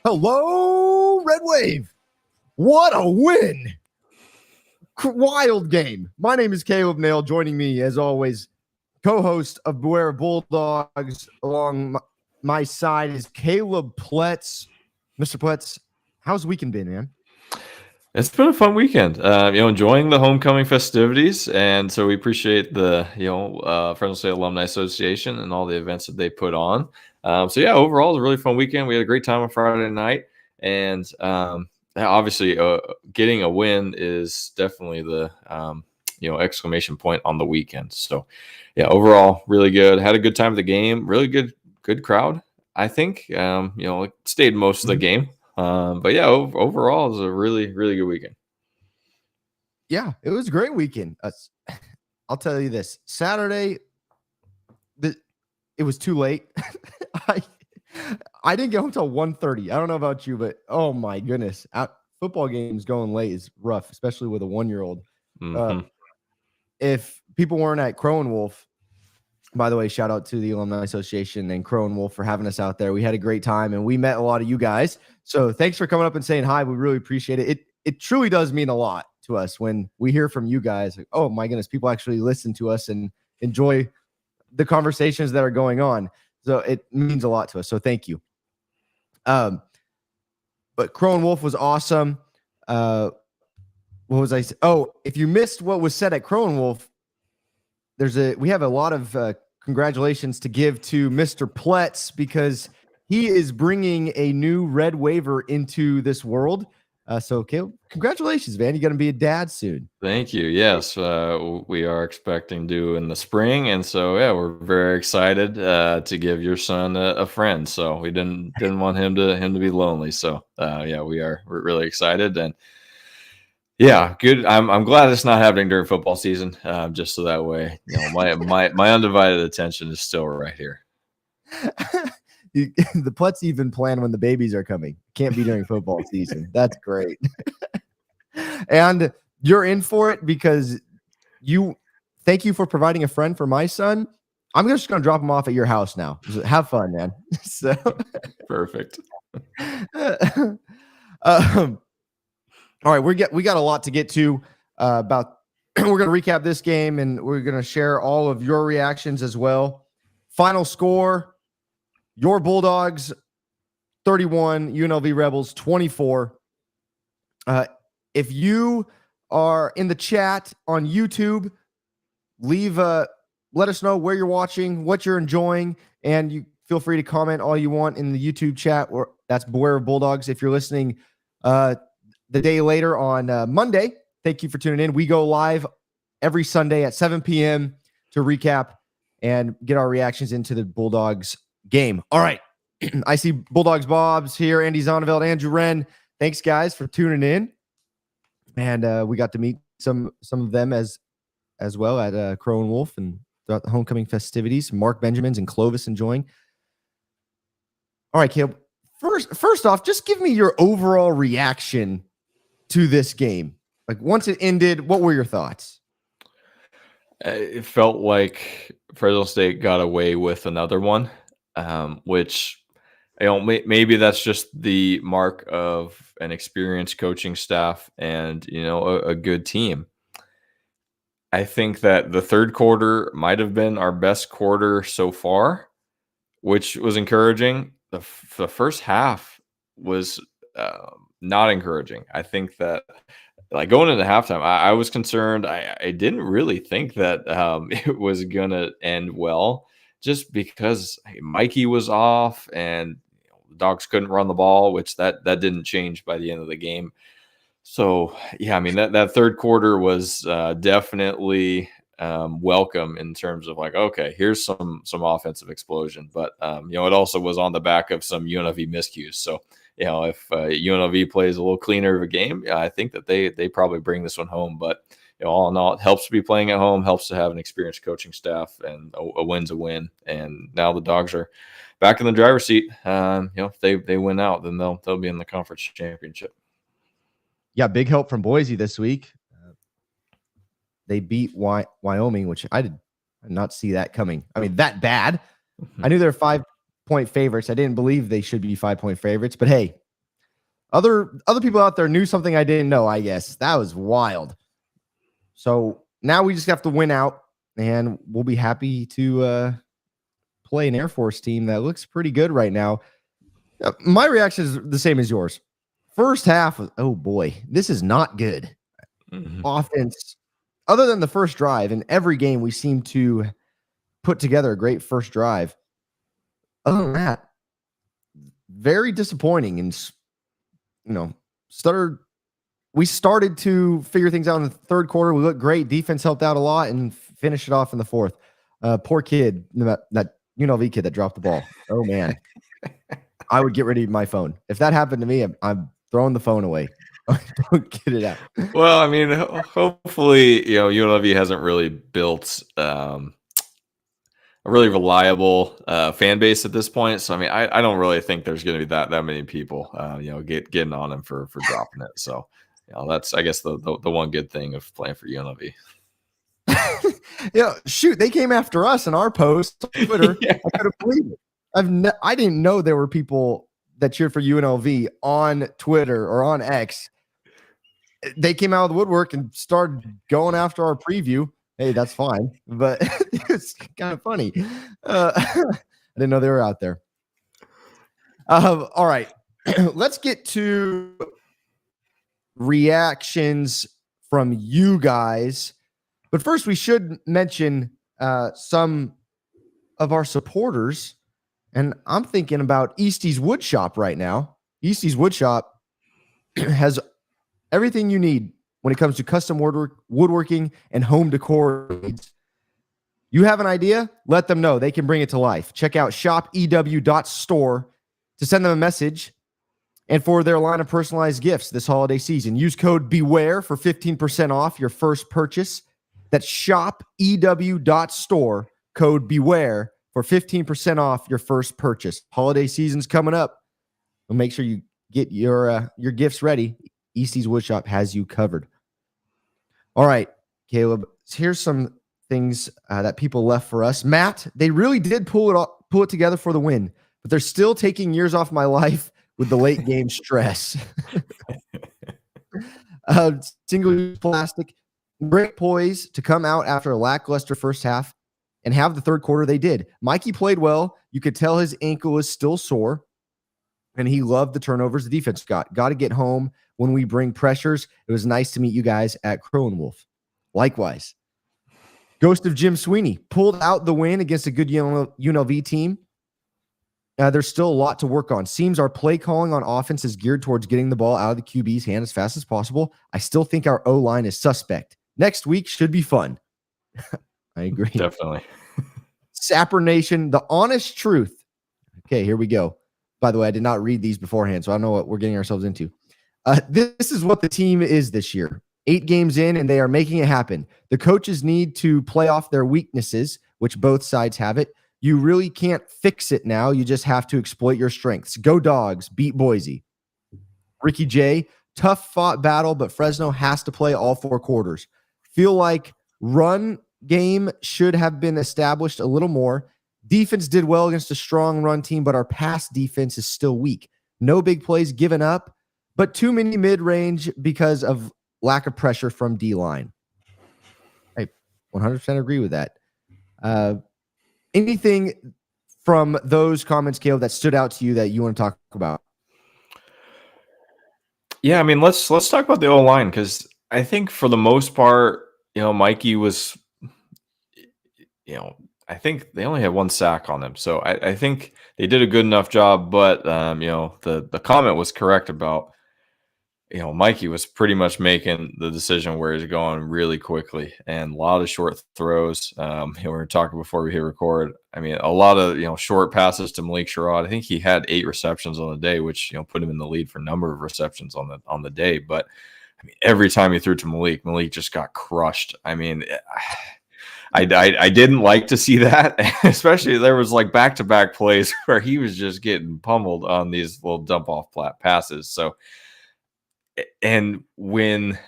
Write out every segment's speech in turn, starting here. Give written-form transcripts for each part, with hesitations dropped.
Hello, Red Wave. What a win. Wild game. My name is Caleb Nale. Joining me, as always, co-host of Beware Bulldogs. Along my side is Caleb Pletz. Mr. Pletz, how's the weekend been, man? It's been a fun weekend. Enjoying the homecoming festivities, and so we appreciate the Fresno State Alumni Association and all the events that they put on. Overall, it was a really fun weekend. We had a great time on Friday night, and obviously, getting a win is definitely the exclamation point on the weekend. So, yeah, overall, really good. Had a good time at the game. Really good crowd. I think stayed most of the game. Overall, it was a really, really good weekend. Yeah, it was a great weekend. I'll tell you this. Saturday, it was too late. I didn't get home until 1:30. I don't know about you, but oh my goodness. Football games going late is rough, especially with a 1-year-old. Mm-hmm. If people weren't at Crow and Wolf, by the way, shout out to the Alumni Association and Crow and Wolf for having us out there. We had a great time, and we met a lot of you guys. So thanks for coming up and saying hi. We really appreciate it. It truly does mean a lot to us when we hear from you guys. Like, oh, my goodness, people actually listen to us and enjoy the conversations that are going on. So it means a lot to us. So thank you. But Crow and Wolf was awesome. What was I saying? Oh, if you missed what was said at Crow and Wolf, we have a lot of congratulations to give to Mr. Pletz because he is bringing a new Red Waver into this world. So, Caleb, congratulations, man. You're going to be a dad soon. Thank you. Yes, we are expecting due in the spring. And so, yeah, we're very excited to give your son a friend. So we didn't want him to be lonely. So, we're really excited. And yeah, good. I'm glad it's not happening during football season, just so that way, my undivided attention is still right here. The Pletz even plan when the babies are coming. Can't be during football season. That's great. And you're in for it because thank you for providing a friend for my son. I'm just going to drop him off at your house now. Have fun, man. So perfect. All right, we got a lot to get to about. We're going to recap this game, and we're going to share all of your reactions as well. Final score, your Bulldogs 31, UNLV Rebels 24. If you are in the chat on YouTube, let us know where you're watching, what you're enjoying, and you feel free to comment all you want in the YouTube chat. Or that's Beware of Bulldogs. If you're listening the day later on Monday, thank you for tuning in. We go live every Sunday at 7 p.m. to recap and get our reactions into the Bulldogs game. All right. I see Bulldogs Bob's here, Andy Zonneveld, Andrew Wren. Thanks, guys, for tuning in. And we got to meet some of them as well at Crow and Wolf and throughout the homecoming festivities. Mark Benjamins and Clovis enjoying. All right, Caleb. First off, just give me your overall reaction to this game. Like, once it ended, what were your thoughts? It felt like Fresno State got away with another one, which maybe that's just the mark of an experienced coaching staff and a good team. I think that the third quarter might have been our best quarter so far, which was encouraging. The first half was not encouraging. I think that, like, going into halftime, I was concerned. I didn't really think that it was going to end well, just because Mikey was off and the Dogs couldn't run the ball, which that didn't change by the end of the game. So, yeah, I mean, that third quarter was definitely welcome in terms of, like, okay, here's some offensive explosion. But, it also was on the back of some UNLV miscues. So, if UNLV plays a little cleaner of a game, I think that they probably bring this one home. But all in all, it helps to be playing at home, helps to have an experienced coaching staff, and a win's a win. And now the Dogs are back in the driver's seat. If they win out, then they'll be in the conference championship. Yeah, big help from Boise this week. They beat Wyoming, which I did not see that coming. I mean, that bad. I knew they were 5-point favorites. I didn't believe they should be 5-point favorites, but hey, Other people out there knew something I didn't know, I guess. That was wild. So now we just have to win out, and we'll be happy to play an Air Force team that looks pretty good right now. My reaction is the same as yours. First half, oh boy, this is not good. Offense, other than the first drive, in every game we seem to put together a great first drive. Other than that, very disappointing. And we started to figure things out in the third quarter. We looked great. Defense helped out a lot and finished it off in the fourth. Poor kid, that UNLV kid that dropped the ball. Oh man, I would get rid of my phone if that happened to me. I'm throwing the phone away. Don't get it out. Well, I mean, hopefully, UNLV hasn't really built a really reliable fan base at this point. So, I mean, I don't really think there's going to be that many people, getting on him for dropping it. So, that's, I guess, the one good thing of playing for UNLV. Shoot, they came after us in our post on Twitter. Yeah. I couldn't believe it. I didn't know there were people that cheered for UNLV on Twitter or on X. They came out of the woodwork and started going after our preview. Hey, that's fine, but it's kind of funny. I didn't know they were out there. All right, let's get to reactions from you guys. But first, we should mention some of our supporters. And I'm thinking about Eastie's Woodshop right now. Eastie's Woodshop has everything you need when it comes to custom woodworking and home decor needs. You have an idea? Let them know. They can bring it to life. Check out shopew.store to send them a message and for their line of personalized gifts this holiday season. Use code BEWARE for 15% off your first purchase. That's shopew.store, code BEWARE for 15% off your first purchase. Holiday season's coming up. Well, make sure you get your gifts ready. Eastie's Woodshop has you covered. All right, Caleb, here's some things that people left for us. Matt, they really did pull it together for the win, but they're still taking years off my life with the late game stress. Single-use plastic, great poise to come out after a lackluster first half and have the third quarter they did. Mikey played well. You could tell his ankle was still sore, and he loved the turnovers the defense got. Got to get home when we bring pressures. It was nice to meet you guys at Crow and Wolf. Likewise. Ghost of Jim Sweeney pulled out the win against a good UNLV team. There's still a lot to work on. Seems our play calling on offense is geared towards getting the ball out of the QB's hand as fast as possible. I still think our O-line is suspect. Next week should be fun. I agree. Definitely. Sapper Nation, the honest truth. Okay, here we go. By the way, I did not read these beforehand, so I don't know what we're getting ourselves into. This is what the team is this year. 8 games in, and they are making it happen. The coaches need to play off their weaknesses, which both sides have it. You really can't fix it now. You just have to exploit your strengths. Go Dogs, beat Boise. Ricky J, tough fought battle, but Fresno has to play all 4 quarters. Feel like run game should have been established a little more. Defense did well against a strong run team, but our pass defense is still weak. No big plays given up, but too many mid-range because of lack of pressure from D-line. I 100% agree with that. Anything from those comments, Caleb, that stood out to you that you want to talk about? Yeah, I mean, let's talk about the O-line, because I think for the most part, Mikey was, I think they only had 1 sack on him. So I think they did a good enough job, but the comment was correct about, Mikey was pretty much making the decision where he's going really quickly and a lot of short throws. We were talking before we hit record. I mean, a lot of, short passes to Malik Sherrod. I think he had 8 receptions on the day, which, put him in the lead for number of receptions on the day. But I mean, every time he threw to Malik just got crushed. I mean, I didn't like to see that, especially there was like back-to-back plays where he was just getting pummeled on these little dump-off passes. So, and when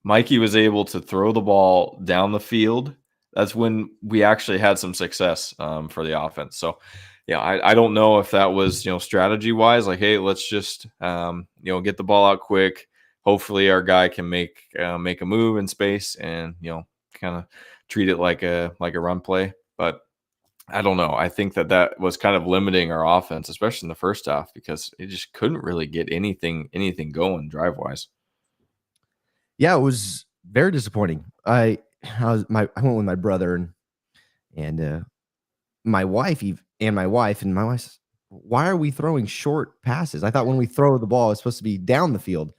Mikey was able to throw the ball down the field, that's when we actually had some success for the offense. So Yeah, I don't know if that was, strategy wise, like, hey, let's just, get the ball out quick. Hopefully our guy can make a move in space and, kind of treat it like a run play. But I don't know. I think that was kind of limiting our offense, especially in the first half, because it just couldn't really get anything going drive wise. Yeah, it was very disappointing. I went with my brother and my wife and my wife's, why are we throwing short passes? I thought when we throw the ball, it's supposed to be down the field.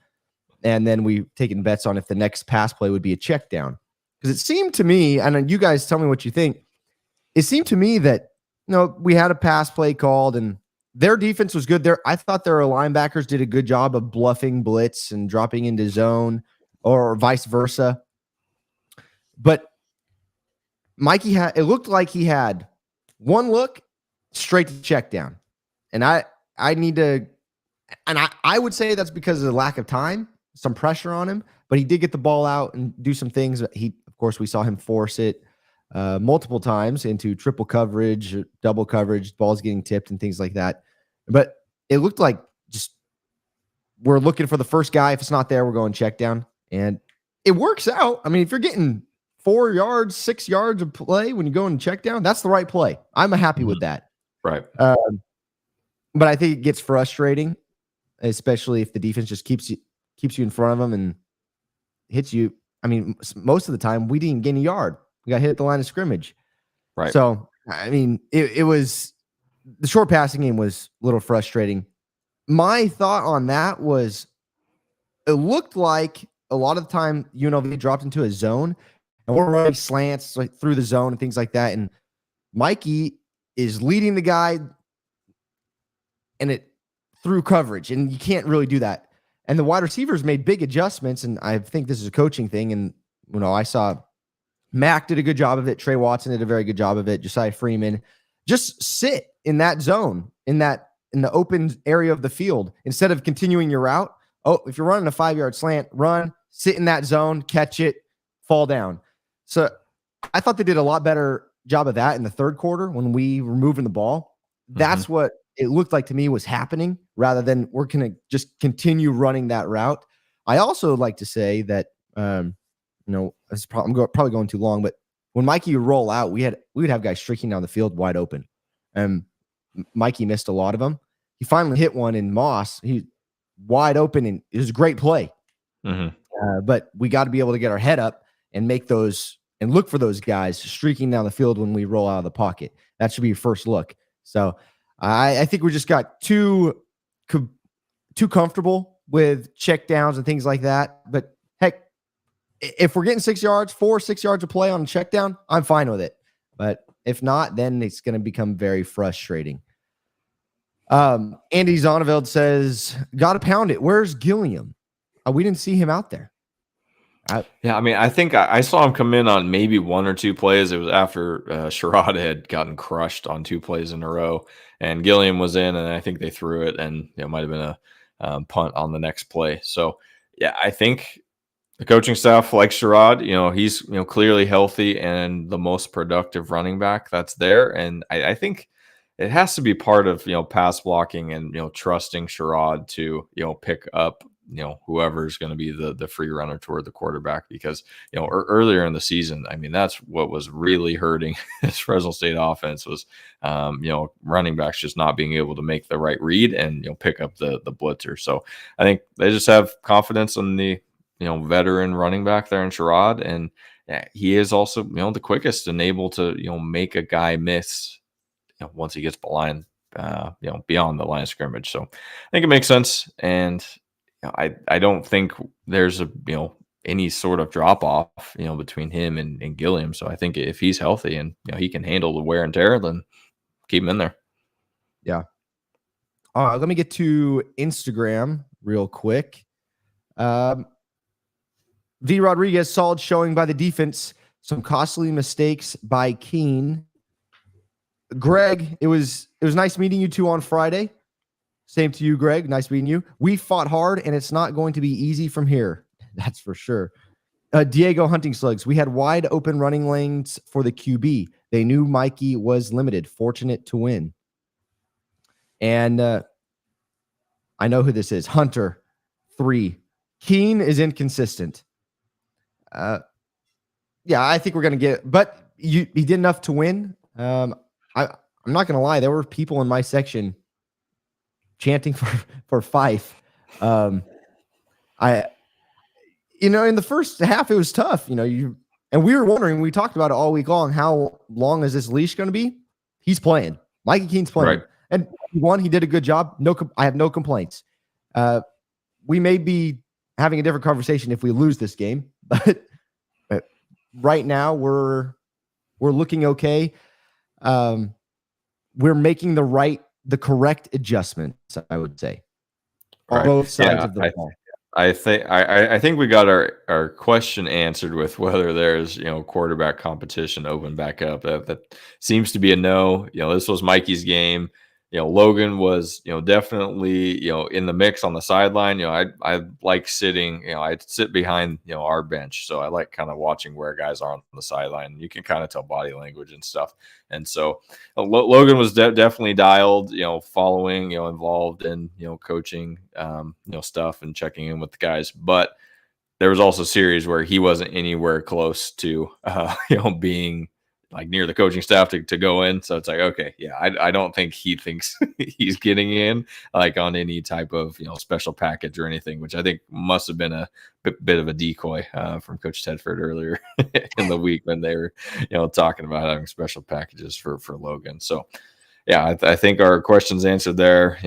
And then we taken bets on if the next pass play would be a check down. Because it seemed to me, and you guys tell me what you think, it seemed to me that we had a pass play called and their defense was good. I thought their linebackers did a good job of bluffing blitz and dropping into zone or vice versa. But it looked like he had one look straight to check down. And I would say that's because of the lack of time, some pressure on him, but he did get the ball out and do some things. Of course, we saw him force it multiple times into triple coverage, double coverage, balls getting tipped and things like that. But it looked like just we're looking for the first guy. If it's not there, we're going check down. And it works out. I mean, if you're getting 4 yards, 6 yards of play when you go and check down, that's the right play. I'm happy with that. Right. But I think it gets frustrating, especially if the defense just keeps you in front of them and hits you. I mean, most of the time we didn't gain a yard. We got hit at the line of scrimmage. Right. So, I mean, it was the short passing game was a little frustrating. My thought on that was it looked like a lot of the time UNLV dropped into a zone and we're running slants like through the zone and things like that. And Mikey is leading the guy and it through coverage, and you can't really do that. And the wide receivers made big adjustments, and I think this is a coaching thing. And I saw Mac did a good job of it. Trey Watson did a very good job of it. Josiah Freeman, just sit in that zone, in the open area of the field instead of continuing your route. Oh, if you're running a 5-yard slant, run, sit in that zone, catch it, fall down. So I thought they did a lot better job of that in the third quarter when we were moving the ball. That's what it looked like to me was happening, rather than we're going to just continue running that route. I also like to say that, I'm probably going too long, but when Mikey would roll out, we would have guys streaking down the field wide open. Mikey missed a lot of them. He finally hit one in Moss. He wide open, and it was a great play. But we got to be able to get our head up and make those and look for those guys streaking down the field when we roll out of the pocket. That should be your first look. So I think we just got too comfortable with check downs and things like that. But heck, if we're getting 6 yards, 6 yards of play on a check down, I'm fine with it. But if not, then it's going to become very frustrating. Andy Zonneveld says, got to pound it. Where's Gilliam? We didn't see him out there. Yeah, I mean, I think I saw him come in on maybe 1 or 2 plays. It was after Sherrod had gotten crushed on 2 plays in a row, and Gilliam was in, and I think they threw it, and it might have been a punt on the next play. So, yeah, I think the coaching staff likes Sherrod. He's clearly healthy and the most productive running back that's there, and I think it has to be part of pass blocking and trusting Sherrod to pick up whoever's going to be the free runner toward the quarterback, because earlier in the season, I mean, that's what was really hurting this Fresno State offense was running backs just not being able to make the right read and pick up the blitzer. So I think they just have confidence in the veteran running back there in Sherrod, and he is also the quickest and able to make a guy miss once he gets the line beyond the line of scrimmage. So I think it makes sense, and I don't think there's any sort of drop off between him and Gilliam. So I think if he's healthy and he can handle the wear and tear, then keep him in there. Yeah. Let me get to Instagram real quick. V Rodriguez, solid showing by the defense. Some costly mistakes by Keene. Greg, it was nice meeting you two on Friday. Same to you, Greg. Nice meeting you. We fought hard, and it's not going to be easy from here. That's for sure. Diego Hunting Slugs. We had wide open running lanes for the QB. They knew Mikey was limited. Fortunate to win. And I know who this is. Hunter, 3. Keen is inconsistent. Yeah, I think we're going to get, but he did enough to win. I'm not going to lie. There were people in my section chanting for Fife. In the first half, it was tough. And we were wondering, we talked about it all week long. How long is this leash going to be? He's playing. Mikey Keen's playing. Right. And he won. He did a good job. I have no complaints. We may be having a different conversation if we lose this game, but right now we're looking okay. We're making the correct adjustments, I would say, on both sides of the ball. I think we got our question answered with whether there's quarterback competition open back up. That seems to be a no. This was Mikey's game. Logan was definitely in the mix on the sideline. I like sitting. I sit behind our bench, so I like kind of watching where guys are on the sideline. You can kind of tell body language and stuff. And so Logan was definitely dialed. Following. Involved in coaching. Stuff and checking in with the guys, but there was also series where he wasn't anywhere close to being like near the coaching staff to go in. So it's like, okay, yeah, I don't think he thinks he's getting in like on any type of special package or anything, which I think must have been a bit of a decoy from Coach Tedford earlier in the week when they were talking about having special packages for Logan. So yeah, I think our questions answered there.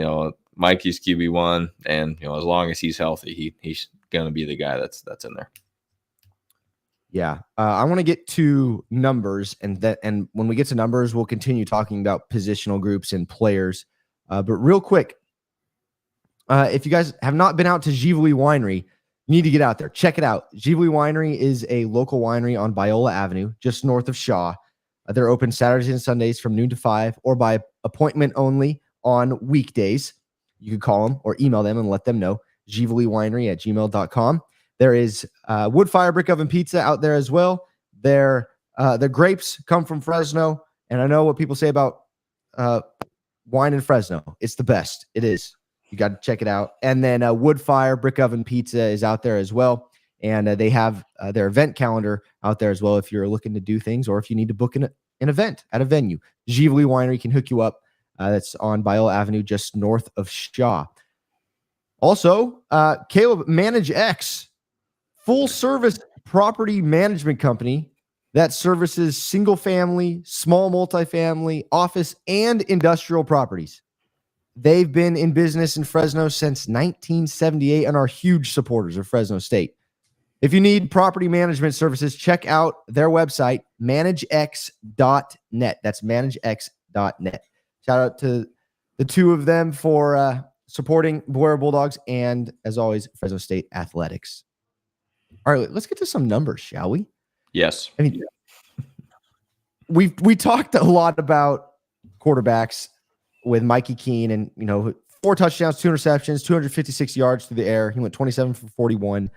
Mikey's QB1, and as long as he's healthy, he's gonna be the guy that's in there. Yeah, I want to get to numbers, and when we get to numbers, we'll continue talking about positional groups and players. But real quick, if you guys have not been out to Givoli Winery, you need to get out there. Check it out. Givoli Winery is a local winery on Biola Avenue, just north of Shaw. They're open Saturdays and Sundays from noon to 5, or by appointment only on weekdays. You can call them or email them and let them know. GivoliWinery@gmail.com. There is wood fire brick oven pizza out there as well. The grapes come from Fresno, and I know what people say about wine in Fresno. It's the best. It is. You got to check it out. And then wood fire brick oven pizza is out there as well, and they have their event calendar out there as well if you're looking to do things or if you need to book an event at a venue. Givoli Winery can hook you up. That's on Biola Avenue, just north of Shaw. Also, Caleb Manage X, full-service property management company that services single-family, small multifamily, office, and industrial properties. They've been in business in Fresno since 1978 and are huge supporters of Fresno State. If you need property management services, check out their website, managex.net. That's managex.net. Shout out to the two of them for supporting Boyer Bulldogs and, as always, Fresno State athletics. All right, let's get to some numbers, shall we? Yes. I mean, we talked a lot about quarterbacks with Mikey Keen, and 4 touchdowns, 2 interceptions, 256 yards through the air. He went 27 for 41.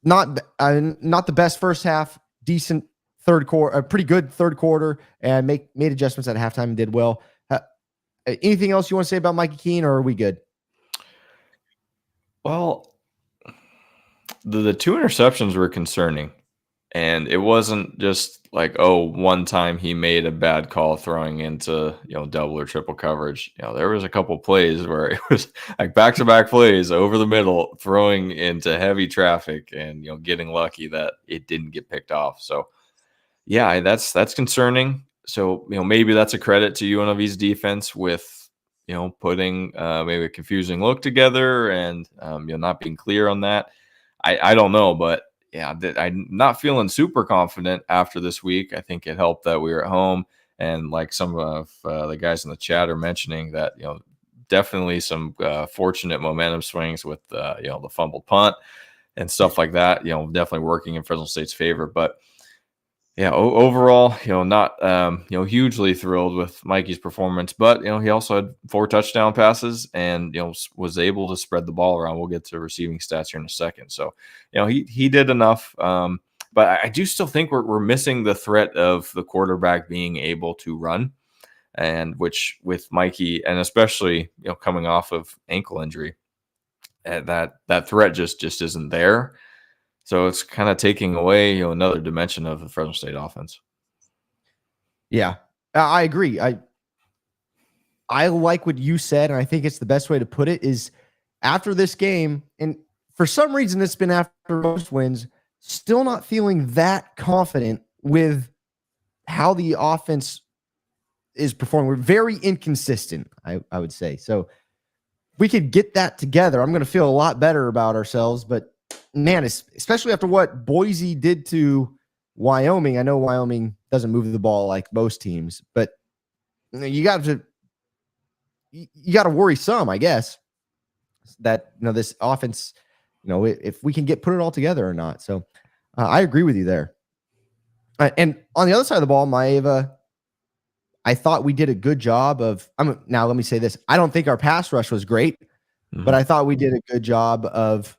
Not the best first half, decent third quarter, a pretty good third quarter, and made adjustments at halftime and did well. Anything else you want to say about Mikey Keen, or are we good? Well, the 2 interceptions were concerning, and it wasn't just like, one time he made a bad call throwing into double or triple coverage. There was a couple plays where it was like back-to-back plays over the middle, throwing into heavy traffic, and getting lucky that it didn't get picked off. So yeah, that's concerning. So maybe that's a credit to UNLV's defense with putting maybe a confusing look together and not being clear on that. I don't know, but yeah, I'm not feeling super confident after this week. I think it helped that we were at home, and like some of the guys in the chat are mentioning that definitely some fortunate momentum swings with the fumbled punt and stuff like that. Definitely working in Fresno State's favor, but. Yeah, overall, not hugely thrilled with Mikey's performance, but he also had 4 touchdown passes and was able to spread the ball around. We'll get to receiving stats here in a second. So he did enough, but I do still think we're missing the threat of the quarterback being able to run. and which with Mikey, and especially coming off of ankle injury, that threat just isn't there. So it's kind of taking away another dimension of the Fresno State offense. Yeah, I agree. I like what you said, and I think it's the best way to put it is after this game, and for some reason it's been after most wins, still not feeling that confident with how the offense is performing. We're very inconsistent, I would say. So we could get that together. I'm going to feel a lot better about ourselves, but man, especially after what Boise did to Wyoming. I know Wyoming doesn't move the ball like most teams, but you got to worry some, I guess, that this offense, if we can put it all together or not. So I agree with you there. And on the other side of the ball, Maeva, I thought we did a good job of. Now let me say this: I don't think our pass rush was great, but I thought we did a good job of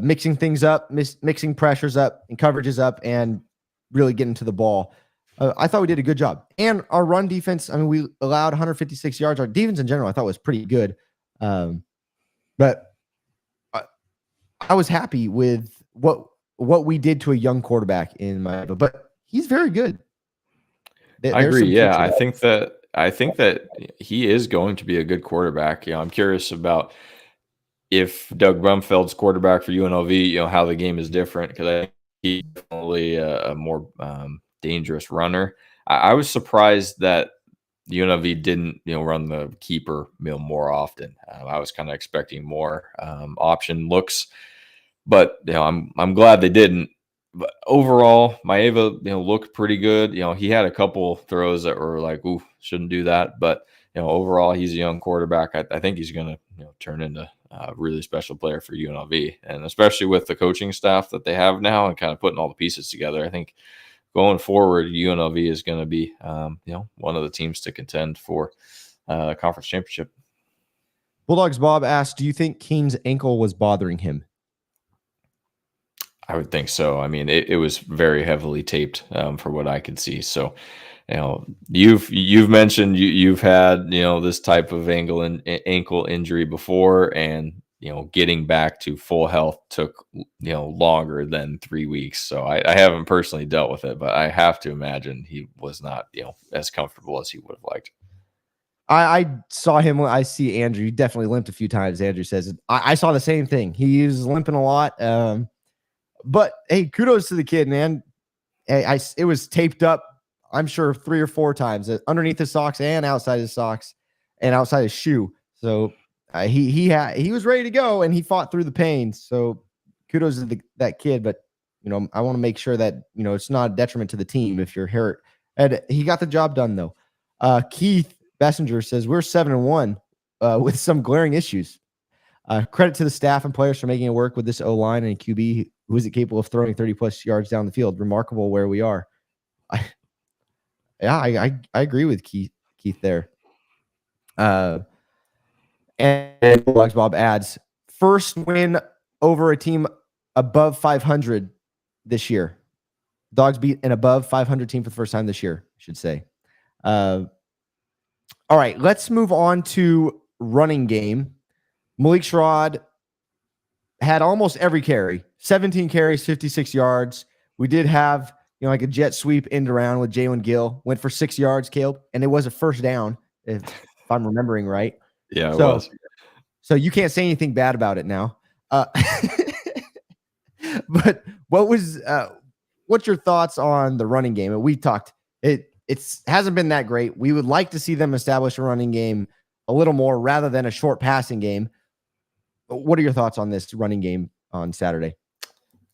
mixing things up, mixing pressures up and coverages up, and really getting to the ball. I thought we did a good job. And our run defense, we allowed 156 yards. Our defense in general, I thought was pretty good. But I was happy with what we did to a young quarterback in Maeva. But he's very good. I agree. Yeah, I think that he is going to be a good quarterback. I'm curious about if Doug Brumfeld's quarterback for UNLV, how the game is different, because I think he's definitely a more dangerous runner. I was surprised that UNLV didn't, run the keeper more often. I was kind of expecting more option looks, but I'm glad they didn't. But overall, Maeva, looked pretty good. He had a couple throws that were like, ooh, shouldn't do that. But overall, he's a young quarterback. I think he's going to turn into a really special player for UNLV, and especially with the coaching staff that they have now and kind of putting all the pieces together. I think going forward, UNLV is going to be, one of the teams to contend for conference championship. Bulldogs Bob asked, do you think Keene's ankle was bothering him? I would think so. It was very heavily taped for what I could see. So, you've mentioned you've had this type of ankle injury before, and getting back to full health took longer than 3 weeks. So I haven't personally dealt with it, but I have to imagine he was not as comfortable as he would have liked. I saw him. I see Andrew. He definitely limped a few times. Andrew says I saw the same thing. He was limping a lot. But hey, kudos to the kid, man. It was taped up, I'm sure 3 or 4 times underneath his socks and outside his socks and outside his shoe. So he was ready to go, and he fought through the pain. So kudos to that kid. But I want to make sure that it's not a detriment to the team if you're hurt. And he got the job done though. Keith Bessinger says we're 7-1 with some glaring issues. Credit to the staff and players for making it work with this O-line and QB who is capable of throwing 30-plus yards down the field. Remarkable where we are. I agree with Keith there. And Bob adds, first win over a team above 500 this year. Dogs beat an above 500 team for the first time this year, I should say. All right, let's move on to running game. Malik Sherrod had almost every carry, 17 carries, 56 yards. We did have, like a jet sweep end around with Jalen Gill, went for 6 yards, Caleb, and it was a first down, if I'm remembering right. Yeah, it was. So you can't say anything bad about it now. But what's your thoughts on the running game? And we talked, it hasn't been that great. We would like to see them establish a running game a little more rather than a short passing game. What are your thoughts on this running game on Saturday?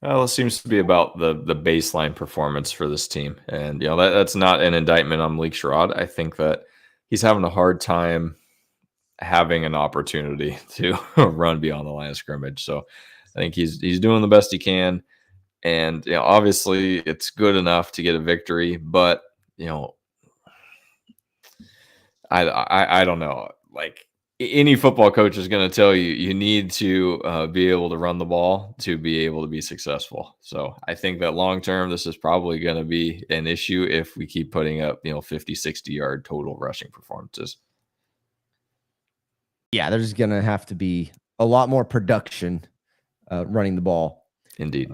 Well, it seems to be about the baseline performance for this team. And, that's not an indictment on Malik Sherrod. I think that he's having a hard time having an opportunity to run beyond the line of scrimmage. So I think he's doing the best he can. And, obviously it's good enough to get a victory, but, I don't know. Like, any football coach is going to tell you you need to be able to run the ball to be able to be successful. So I think that long term, this is probably going to be an issue if we keep putting up 50, 60-yard total rushing performances. Yeah, there's going to have to be a lot more production running the ball. Indeed.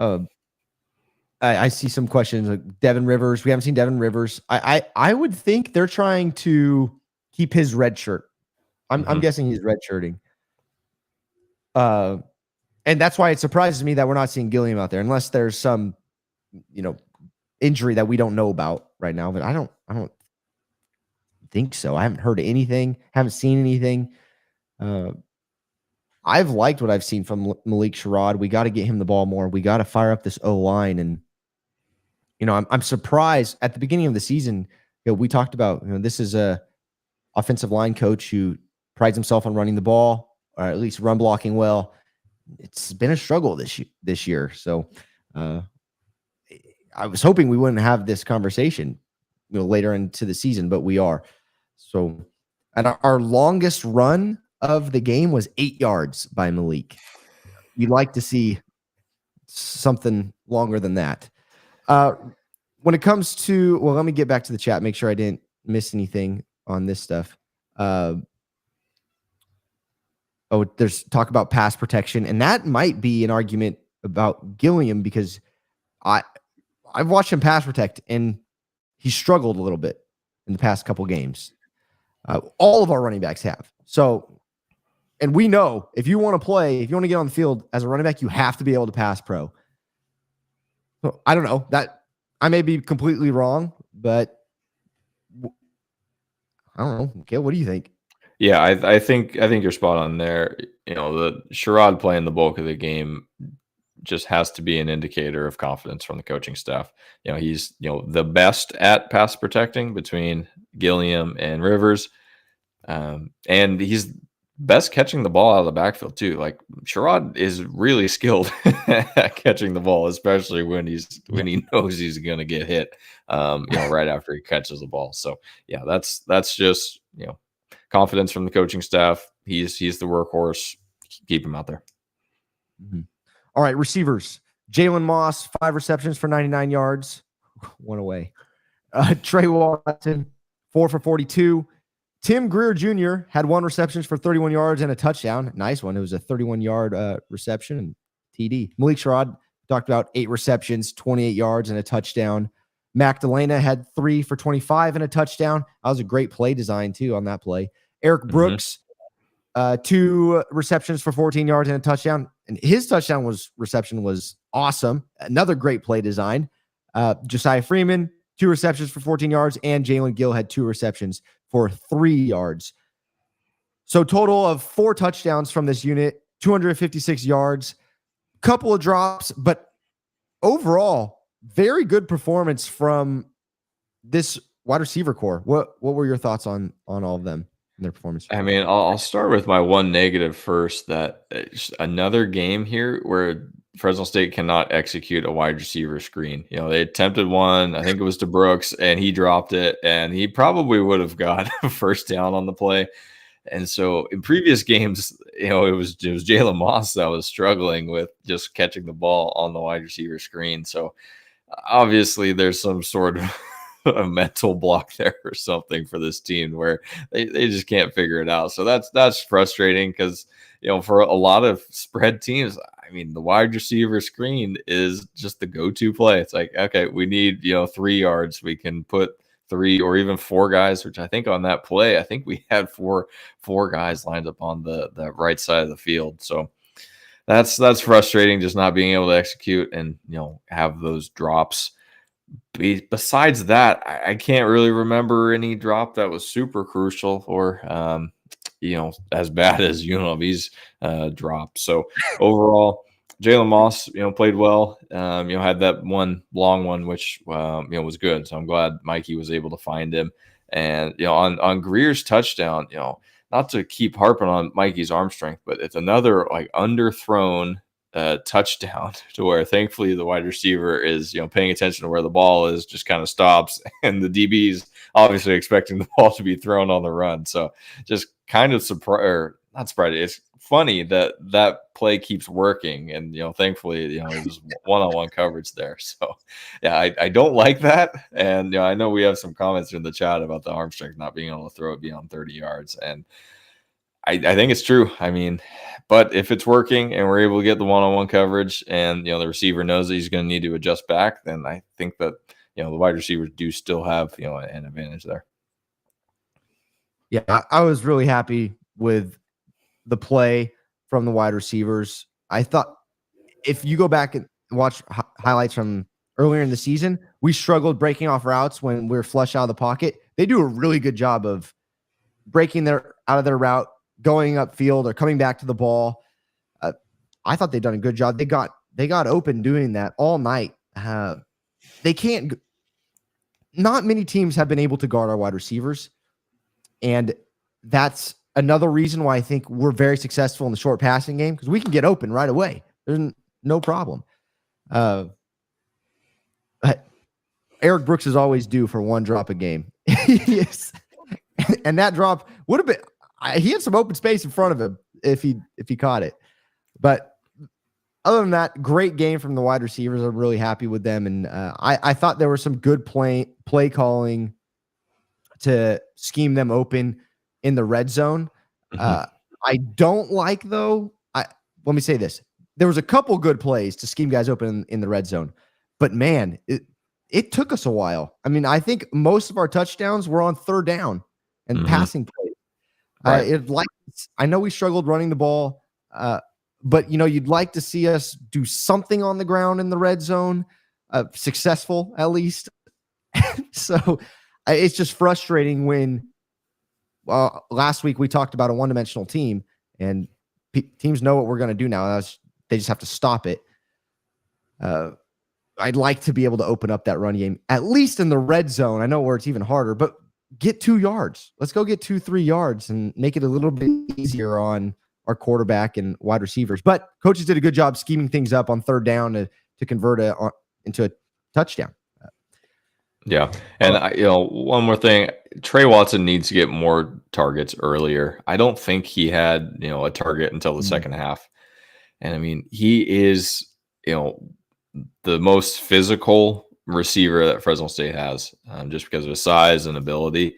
I see some questions like Devin Rivers. We haven't seen Devin Rivers. I would think they're trying to keep his red shirt. I'm guessing he's redshirting. And that's why it surprises me that we're not seeing Gilliam out there, unless there's some, injury that we don't know about right now. But I don't think so. I haven't heard anything. Haven't seen anything. I've liked what I've seen from Malik Sherrod. We got to get him the ball more. We got to fire up this O-line. And, I'm surprised at the beginning of the season. We talked about, this is a offensive line coach who prides himself on running the ball, or at least run blocking well. It's been a struggle this year. So I was hoping we wouldn't have this conversation, later into the season, but we are. So, and our longest run of the game was 8 yards by Malik. You'd like to see something longer than that. When it comes to, let me get back to the chat, make sure I didn't miss anything on this stuff. There's talk about pass protection, and that might be an argument about Gilliam, because I've watched him pass protect, and he struggled a little bit in the past couple games. All of our running backs have. So, and we know if you want to get on the field as a running back, you have to be able to pass pro. So, I don't know that I may be completely wrong, but I don't know. Okay, what do you think? Yeah, I think you're spot on there. The Sherrod playing the bulk of the game just has to be an indicator of confidence from the coaching staff. He's the best at pass protecting between Gilliam and Rivers, and he's best catching the ball out of the backfield too. Like, Sherrod is really skilled at catching the ball, especially when he knows he's going to get hit, right after he catches the ball. So yeah, that's just confidence from the coaching staff. He's the workhorse. Keep him out there. Mm-hmm. All right, receivers. Jalen Moss, 5 receptions for 99 yards. One away. Trey Watson, 4 for 42. Tim Greer Jr. had 1 reception for 31 yards and a touchdown. Nice one. It was a 31-yard reception and TD. Malik Sherrod talked about 8 receptions, 28 yards and a touchdown. Mac Delana had 3 for 25 and a touchdown. That was a great play design, too, on that play. Eric Brooks, 2 receptions for 14 yards and a touchdown. And his reception was awesome. Another great play design. Josiah Freeman, 2 receptions for 14 yards, and Jalen Gill had 2 receptions for 3 yards. So total of 4 touchdowns from this unit, 256 yards, couple of drops, but overall, very good performance from this wide receiver core. What were your thoughts on all of them and their performance? I mean, I'll start with my one negative first. That another game here where Fresno State cannot execute a wide receiver screen. They attempted one, I think it was to Brooks, and he dropped it, and he probably would have got a first down on the play. And so in previous games, it was Jalen Moss that was struggling with just catching the ball on the wide receiver screen. So obviously there's some sort of a mental block there or something for this team where they just can't figure it out. So that's frustrating because, for a lot of spread teams, I mean, the wide receiver screen is just the go-to play. It's like, okay, we need, 3 yards. We can put 3 or even 4 guys, which I think on that play, I think we had four guys lined up on the right side of the field. So that's frustrating, just not being able to execute and, have those drops. Besides that, I can't really remember any drop that was super crucial or, as bad as UNLV's drop. So overall, Jalen Moss, played well. Had that one long one, which was good. So I'm glad Mikey was able to find him. And on Greer's touchdown, not to keep harping on Mikey's arm strength, but it's another like underthrown touchdown to where thankfully the wide receiver is paying attention to where the ball is, just kind of stops, and the DB's obviously expecting the ball to be thrown on the run. So just kind of surprised, or not surprised. It's funny that that play keeps working, and thankfully, it was one-on-one coverage there. So, yeah, I don't like that, and I know we have some comments in the chat about the arm strength not being able to throw it beyond 30 yards, and I think it's true. I mean, but if it's working and we're able to get the one-on-one coverage, and the receiver knows that he's going to need to adjust back, then I think that the wide receivers do still have an advantage there. Yeah, I was really happy with the play from the wide receivers. I thought if you go back and watch highlights from earlier in the season, we struggled breaking off routes when we were flush out of the pocket. They do a really good job of breaking out of their route, going upfield or coming back to the ball. I thought they'd done a good job. They got open doing that all night. They can't. Not many teams have been able to guard our wide receivers, and that's another reason why I think we're very successful in the short passing game, because we can get open right away. There's no problem. Eric Brooks is always due for one drop a game. Yes. And that drop would have been, he had some open space in front of him if he caught it. But other than that, great game from the wide receivers. I'm really happy with them. And I thought there was some good play calling to scheme them open in the red zone. I don't like, though. Let me say this. There was a couple good plays to scheme guys open in the red zone. But, man, it took us a while. I mean, I think most of our touchdowns were on third down and passing plays. Right. I know we struggled running the ball, but you'd like to see us do something on the ground in the red zone, successful at least. So it's just frustrating when last week we talked about a one-dimensional team, and teams know what we're going to do now. They just have to stop it. I'd like to be able to open up that run game, at least in the red zone. I know where it's even harder, but get 2 yards. Let's go get 2-3 yards and make it a little bit easier on our quarterback and wide receivers. But coaches did a good job scheming things up on third down to convert into a touchdown. Yeah. And one more thing, Trey Watson needs to get more targets earlier. I don't think he had, a target until the second half. And I mean, he is, the most physical receiver that Fresno State has, just because of his size and ability.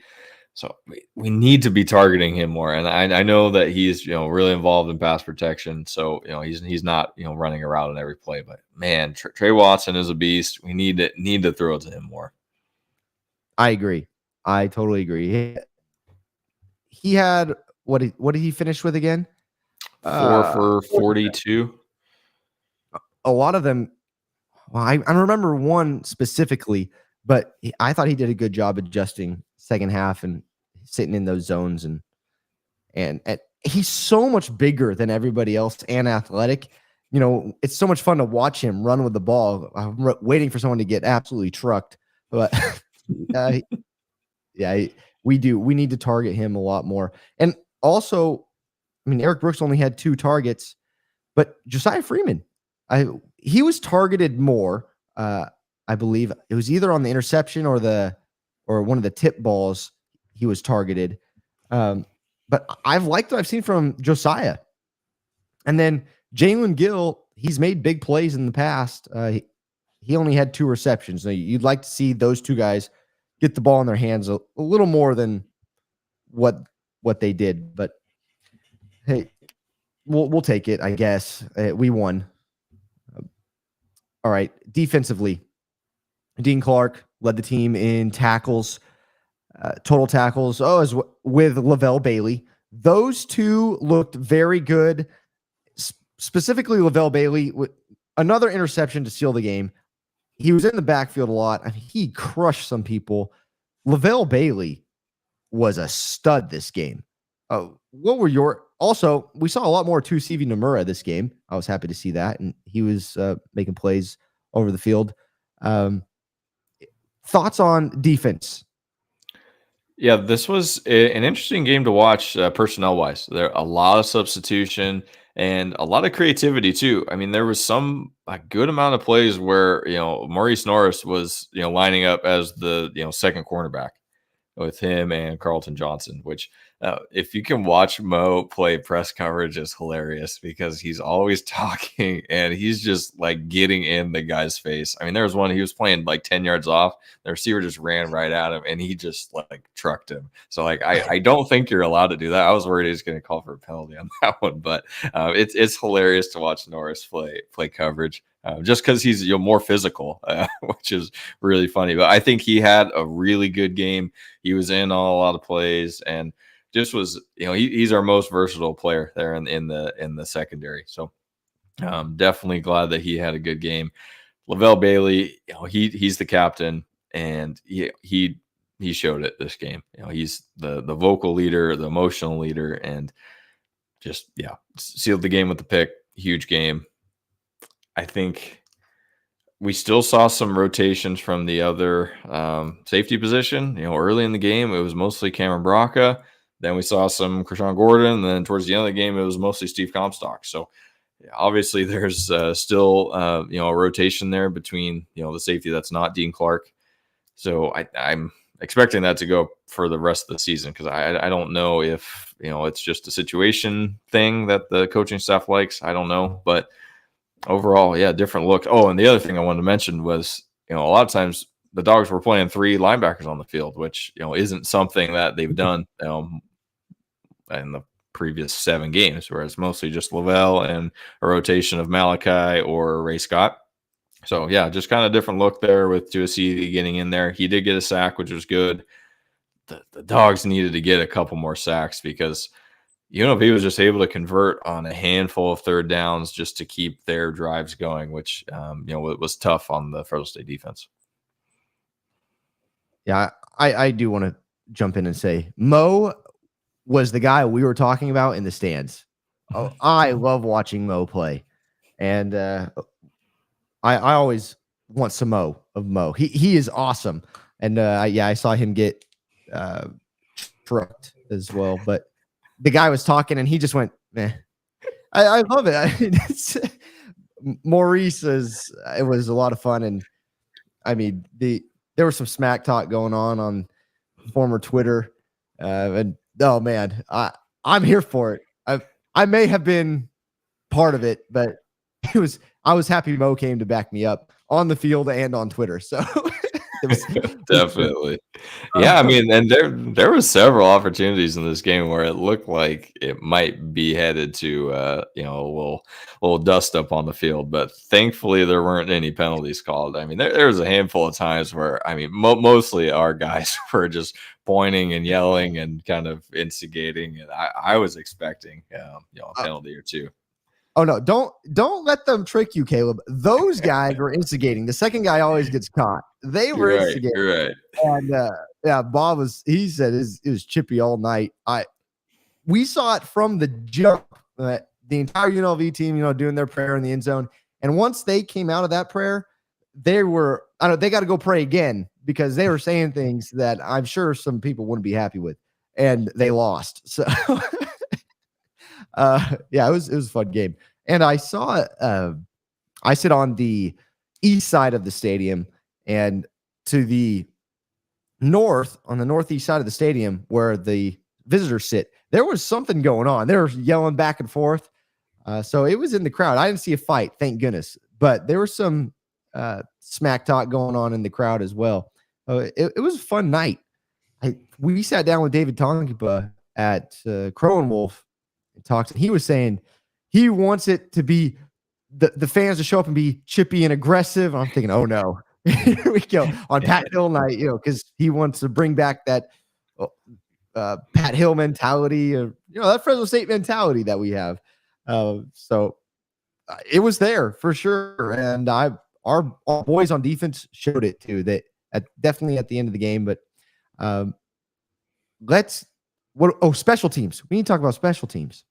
So we need to be targeting him more. And I know that he's, really involved in pass protection. So, he's not, running around on every play, but man, Trey Watson is a beast. We need to throw it to him more. I agree. I totally agree. He had, what did he finish with again? 4 for 42. A lot of them. Well, I remember one specifically, but I thought he did a good job adjusting second half and sitting in those zones. And he's so much bigger than everybody else and athletic. It's so much fun to watch him run with the ball. I'm waiting for someone to get absolutely trucked. But yeah, we do. We need to target him a lot more. And also, I mean, Eric Brooks only had 2 targets, but Josiah Freeman, he was targeted more. I believe it was either on the interception or one of the tip balls he was targeted. But I've liked what I've seen from Josiah. And then Jalen Gill, he's made big plays in the past. He only had 2 receptions. So you'd like to see those 2 guys get the ball in their hands a little more than what they did. But hey, we'll take it, I guess. We won. All right, defensively, Dean Clark led the team in tackles, total tackles. As with Lavelle Bailey. Those 2 looked very good. Specifically, Lavelle Bailey with another interception to seal the game. He was in the backfield a lot. I mean, he crushed some people. Lavelle Bailey was a stud this game. What were also, we saw a lot more 2 CV Nomura this game. I was happy to see that. And he was making plays over the field. Thoughts on defense? Yeah, this was an interesting game to watch personnel-wise. There a lot of substitution and a lot of creativity too. I mean, there was a good amount of plays where, Maurice Norris was, lining up as the, second cornerback with him and Carlton Johnson, which If you can watch Mo play press coverage, it's hilarious because he's always talking and he's just like getting in the guy's face. I mean, there was one he was playing like 10 yards off. The receiver just ran right at him and he just like trucked him. So like I don't think you're allowed to do that. I was worried he was going to call for a penalty on that one, but it's hilarious to watch Norris play coverage. Just because he's more physical, which is really funny. But I think he had a really good game. He was in on a lot of plays and just was, he's our most versatile player there in the secondary. So definitely glad that he had a good game. Lavelle Bailey, he's the captain and he showed it this game. He's the vocal leader, the emotional leader, and just sealed the game with the pick. Huge game. I think we still saw some rotations from the other safety position. Early in the game, it was mostly Cameron Braca. Then we saw some Krishan Gordon. And then towards the end of the game, it was mostly Steve Comstock. So obviously there's still, a rotation there between, the safety that's not Dean Clark. So I'm expecting that to go for the rest of the season because I don't know if, it's just a situation thing that the coaching staff likes. I don't know. But overall, different look. Oh, and the other thing I wanted to mention was, a lot of times the Dogs were playing 3 linebackers on the field, which, isn't something that they've done in the previous 7 games, where it's mostly just Lavelle and a rotation of Malachi or Ray Scott. So, just kind of different look there with Tuasidi getting in there. He did get a sack, which was good. The Dogs needed to get a couple more sacks because UNLV was just able to convert on a handful of third downs just to keep their drives going, which, was tough on the Fresno State defense. Yeah, I do want to jump in and say Mo was the guy we were talking about in the stands. Oh, I love watching Mo play. And I always want some of Mo. He is awesome. And I saw him get trucked as well. But the guy was talking and he just went, meh. I love it. Maurice it was a lot of fun. And I mean, there was some smack talk going on former Twitter. And oh man, I'm here for it. I may have been part of it, but I was happy Mo came to back me up on the field and on Twitter. So it was definitely. I mean, and there was several opportunities in this game where it looked like it might be headed to a little dust up on the field, but thankfully there weren't any penalties called. I mean, there was a handful of times where mostly our guys were just pointing and yelling and kind of instigating, and I was expecting a penalty or two. Oh no, don't let them trick you, Caleb. Those guys were instigating. The second guy always gets caught. They were instigating. You're right. And Bob he said it was chippy all night. We saw it from the jump. The entire UNLV team, doing their prayer in the end zone. And once they came out of that prayer, they got to go pray again because they were saying things that I'm sure some people wouldn't be happy with, and they lost. So it was a fun game. And I saw I sit on the east side of the stadium, and to the north, on the northeast side of the stadium where the visitors sit, there was something going on. They were yelling back and forth. So it was in the crowd. I didn't see a fight, thank goodness, but there was some smack talk going on in the crowd as well. It was a fun night. We sat down with David Tonkipa at Crow and Wolf and talked. He was saying he wants it to be the fans to show up and be chippy and aggressive. I'm thinking, oh no, here we go on Pat Hill night, because he wants to bring back that Pat Hill mentality, that Fresno State mentality that we have. So it was there for sure, and our boys on defense showed it too. That definitely at the end of the game, but special teams. We need to talk about special teams.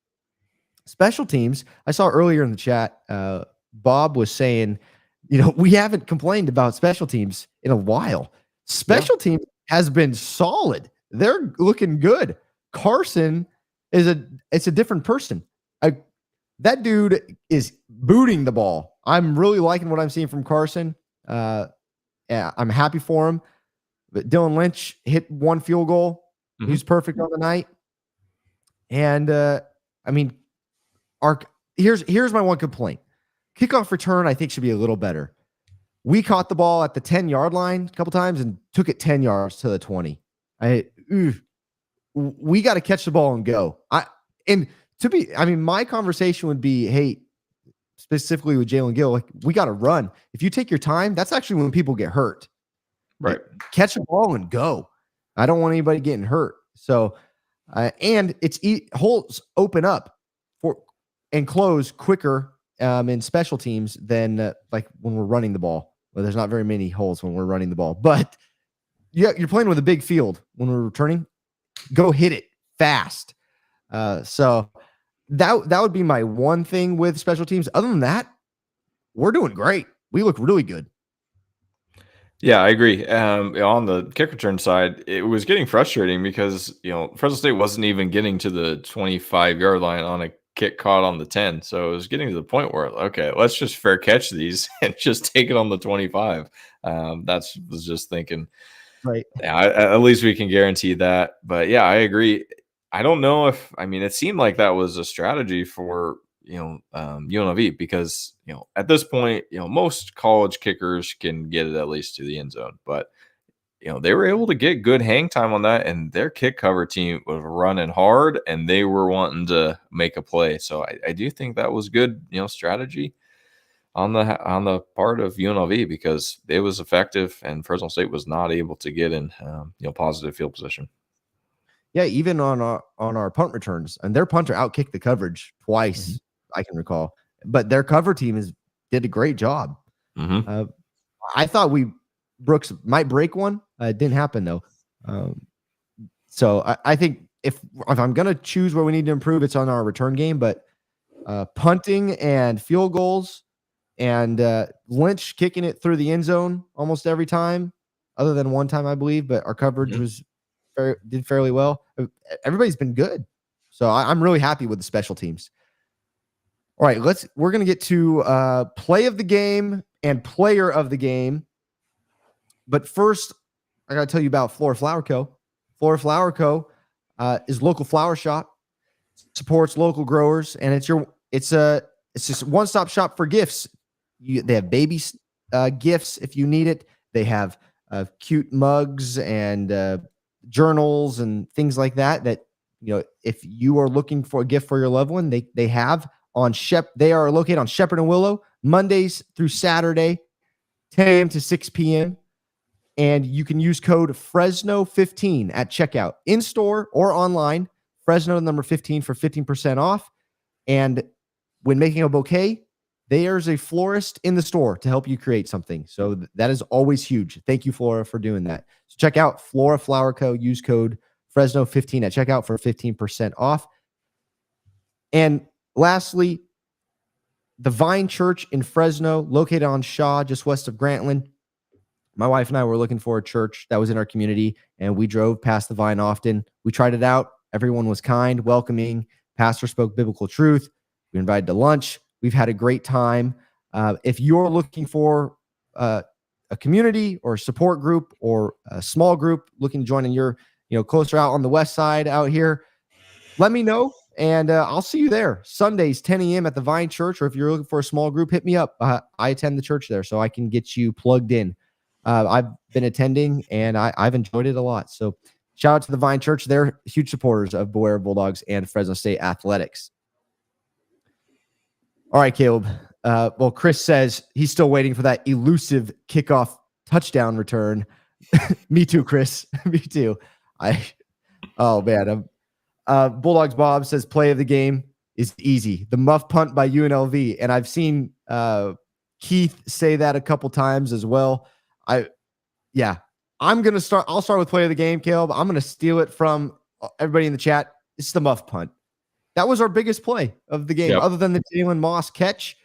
Special teams. I saw earlier in the chat, Bob was saying, we haven't complained about special teams in a while. Special teams has been solid. They're looking good. Carson it's a different person. That dude is booting the ball. I'm really liking what I'm seeing from Carson. I'm happy for him. But Dylan Lynch hit one field goal. Mm-hmm. He was perfect on the night. And I mean, our here's my one complaint. Kickoff return, I think, should be a little better. We caught the ball at the 10-yard line a couple times and took it 10 yards to the 20. We got to catch the ball and go. My conversation would be, hey, specifically with Jalen Gill, like, we got to run. If you take your time, that's actually when people get hurt. Right. Like, catch the ball and go. I don't want anybody getting hurt. So, and holes open up and close quicker in special teams than like when we're running the ball. Well, there's not very many holes when we're running the ball, but yeah, you're playing with a big field when we're returning. Go hit it fast. So that would be my one thing with special teams. Other than that, we're doing great. We look really good. Yeah, I agree. On the kick return side, it was getting frustrating because, Fresno State wasn't even getting to the 25-yard line on a kick caught on the 10. So it was getting to the point where, okay, let's just fair catch these and just take it on the 25. Was just thinking, right. Yeah, at least we can guarantee that. But yeah, I agree. I don't know it seemed like that was a strategy for, UNLV because, at this point, most college kickers can get it at least to the end zone. But, they were able to get good hang time on that, and their kick cover team was running hard, and they were wanting to make a play. So I do think that was good, strategy on the part of UNLV because it was effective, and Fresno State was not able to get in, positive field position. Yeah, even on our punt returns, and their punter outkicked the coverage twice. Mm-hmm. I can recall, but their cover team did a great job. Mm-hmm. I thought Brooks might break one. It didn't happen though. So I think if I'm going to choose where we need to improve, it's on our return game, but punting and field goals and Lynch kicking it through the end zone almost every time, other than one time, I believe, but our coverage did fairly well. Everybody's been good. So I'm really happy with the special teams. All right, we're going to get to play of the game and player of the game. But first, I got to tell you about Flora Flower Co. Flora Flower Co. Is a local flower shop, supports local growers, and it's just one-stop shop for gifts. They have baby gifts if you need it. They have cute mugs and journals and things like that. That if you are looking for a gift for your loved one, they have on They are located on Shepherd and Willow, Mondays through Saturday, 10 a.m. to 6 p.m. And you can use code Fresno15 at checkout, in store or online. Fresno number 15 for 15% off. And when making a bouquet, there's a florist in the store to help you create something. So that is always huge. Thank you, Flora, for doing that. So check out Flora Flower Co. Use code Fresno15 at checkout for 15% off. And lastly, the Vine Church in Fresno, located on Shaw, just west of Grantland. My wife and I were looking for a church that was in our community, and we drove past the Vine often. We tried it out. Everyone was kind, welcoming. Pastor spoke biblical truth. We invited to lunch. We've had a great time. If you're looking for a community or a support group or a small group looking to join in your, closer out on the west side out here, let me know, and I'll see you there. Sundays, 10 a.m. at the Vine Church, or if you're looking for a small group, hit me up. I attend the church there, so I can get you plugged in. I've been attending, and I've enjoyed it a lot. So shout out to the Vine Church. They're huge supporters of Boer Bulldogs and Fresno State athletics. All right, Caleb. Well, Chris says he's still waiting for that elusive kickoff touchdown return. Me too, Chris. Me too. Oh, man. Bulldogs Bob says play of the game is easy. The muff punt by UNLV. And I've seen Keith say that a couple times as well. I'll start with play of the game, Caleb. I'm going to steal it from everybody in the chat. It's the muff punt. That was our biggest play of the game. Yep. Other than the Jalen Moss catch,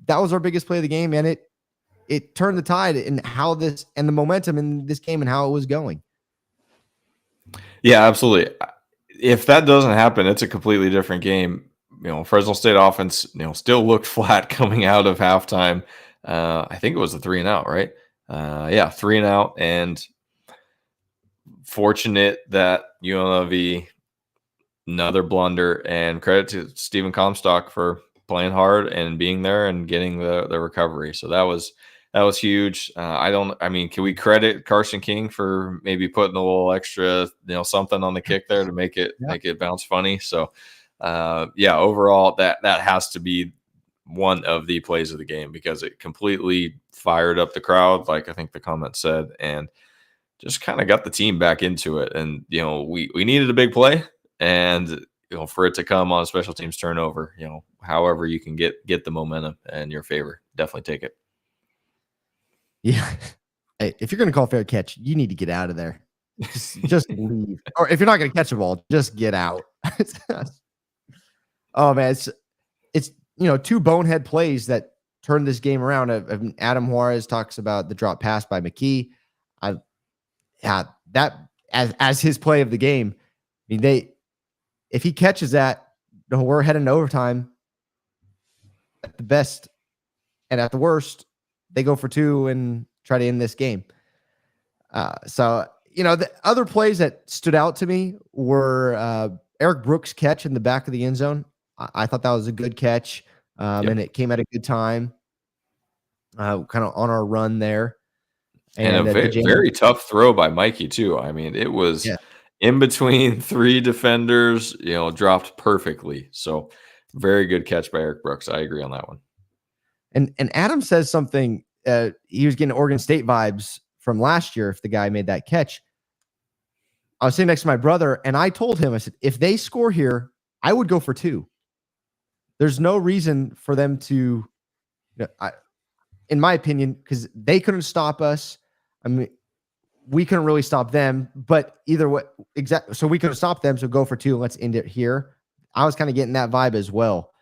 that was our biggest play of the game. And it turned the tide in and the momentum in this game and how it was going. Yeah, absolutely. If that doesn't happen, it's a completely different game. Fresno State offense, still looked flat coming out of halftime. I think it was a 3-and-out, right? 3-and-out, and fortunate that UNLV another blunder, and credit to Stephen Comstock for playing hard and being there and getting the recovery. So that was huge. Can we credit Carson King for maybe putting a little extra, something on the kick there to make it bounce funny? So, overall, that has to be one of the plays of the game because it completely fired up the crowd, like I think the comment said, and just kind of got the team back into it. And we needed a big play, and for it to come on a special teams turnover, however you can get the momentum in your favor, definitely take it. Yeah. Hey, if you're going to call fair catch, you need to get out of there. Just leave. Or if you're not going to catch a ball, just get out. Oh man, it's two bonehead plays that turned this game around. Adam Juarez talks about the drop pass by McKee. That as his play of the game. I mean, if he catches that, we're heading to overtime. At the best and at the worst, they go for 2 and try to end this game. The other plays that stood out to me were Eric Brooks' catch in the back of the end zone. I thought that was a good catch, and it came at a good time, kind of on our run there. And a very tough throw by Mikey, too. I mean, it was in between 3 defenders, dropped perfectly. So very good catch by Eric Brooks. I agree on that one. And Adam says something. He was getting Oregon State vibes from last year if the guy made that catch. I was sitting next to my brother, and I told him, I said, if they score here, I would go for 2. There's no reason for them to, in my opinion, because they couldn't stop us. I mean, we couldn't really stop them, but either way, exactly. So we couldn't stop them. So go for 2. Let's end it here. I was kind of getting that vibe as well.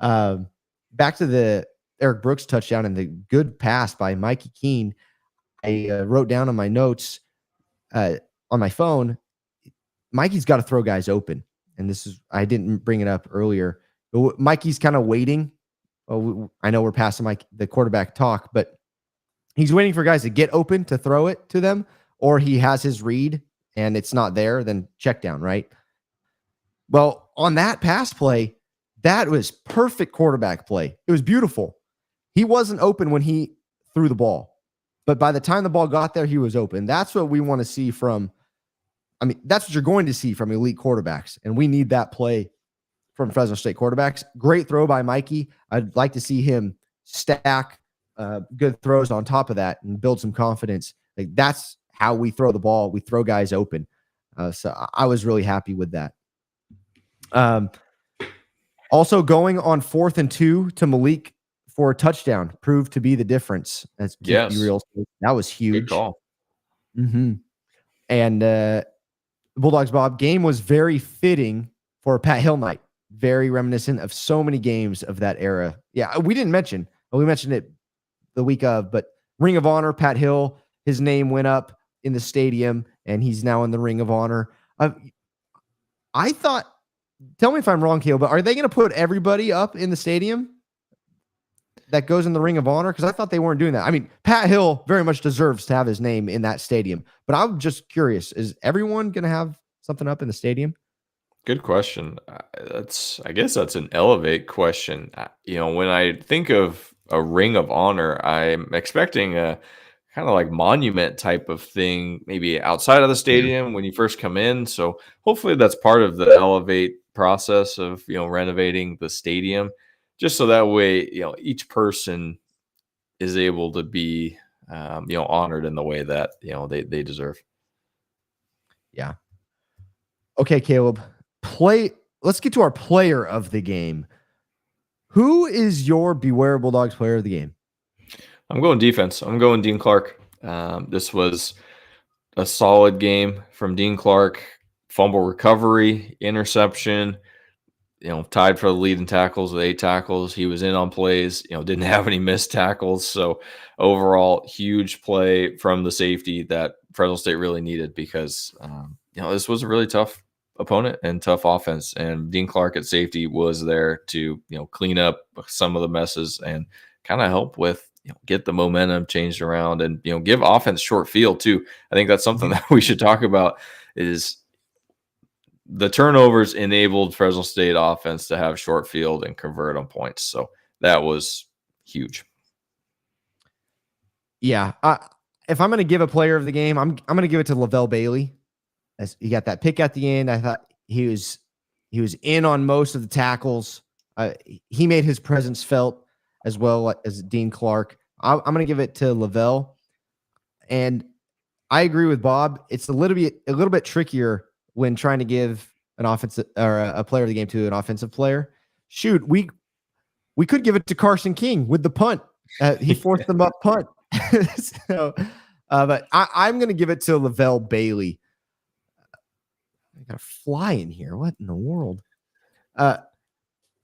Back to the Eric Brooks touchdown and the good pass by Mikey Keene. I wrote down on my notes on my phone, Mikey's got to throw guys open. And I didn't bring it up earlier. But Mikey's kind of waiting. I know we're past the quarterback talk, but he's waiting for guys to get open to throw it to them, or he has his read and it's not there, then check down, right? Well, on that pass play, that was perfect quarterback play. It was beautiful. He wasn't open when he threw the ball, but by the time the ball got there, he was open. That's what we want to see that's what you're going to see from elite quarterbacks. And we need that play from Fresno State quarterbacks. Great throw by Mikey. I'd like to see him stack good throws on top of that and build some confidence. Like that's how we throw the ball. We throw guys open. So I was really happy with that. Also going on 4th and 2 to Malik for a touchdown proved to be the difference. That was huge. Good call. Mm-hmm. And Bulldogs Bob, game was very fitting for a Pat Hill night. Very reminiscent of so many games of that era. Yeah, we mentioned it the week of, but Ring of Honor, Pat Hill, his name went up in the stadium, and he's now in the Ring of Honor. I thought, tell me if I'm wrong, Caleb, but are they going to put everybody up in the stadium that goes in the Ring of Honor? Because I thought they weren't doing that. I mean, Pat Hill very much deserves to have his name in that stadium, but I'm just curious, is everyone going to have something up in the stadium? Good question. I guess that's an Elevate question. When I think of a Ring of Honor, I'm expecting a kind of like monument type of thing, maybe outside of the stadium when you first come in. So hopefully that's part of the Elevate process of, renovating the stadium, just so that way, each person is able to be, honored in the way that, they deserve. Yeah. Okay, Caleb. Let's get to our player of the game. Who is your Beware Bulldogs player of the game? I'm going defense. I'm going Dean Clark. This was a solid game from Dean Clark. Fumble recovery, interception, tied for the lead in tackles with 8 tackles. He was in on plays, didn't have any missed tackles. So overall, huge play from the safety that Fresno State really needed because, this was a really tough opponent and tough offense. And Dean Clark at safety was there to, clean up some of the messes and kind of help with, get the momentum changed around and, give offense short field too. I think that's something that we should talk about is the turnovers enabled Fresno State offense to have short field and convert on points. So that was huge. Yeah. If I'm going to give a player of the game, I'm going to give it to Lavelle Bailey. As he got that pick at the end. I thought he was in on most of the tackles. He made his presence felt as well as Dean Clark. I'm going to give it to Lavelle. And I agree with Bob. It's a little bit trickier when trying to give an offensive or a player of the game to an offensive player. Shoot, we could give it to Carson King with the punt. He forced them up punt. But I'm going to give it to Lavelle Bailey. I got a fly in here. What in the world?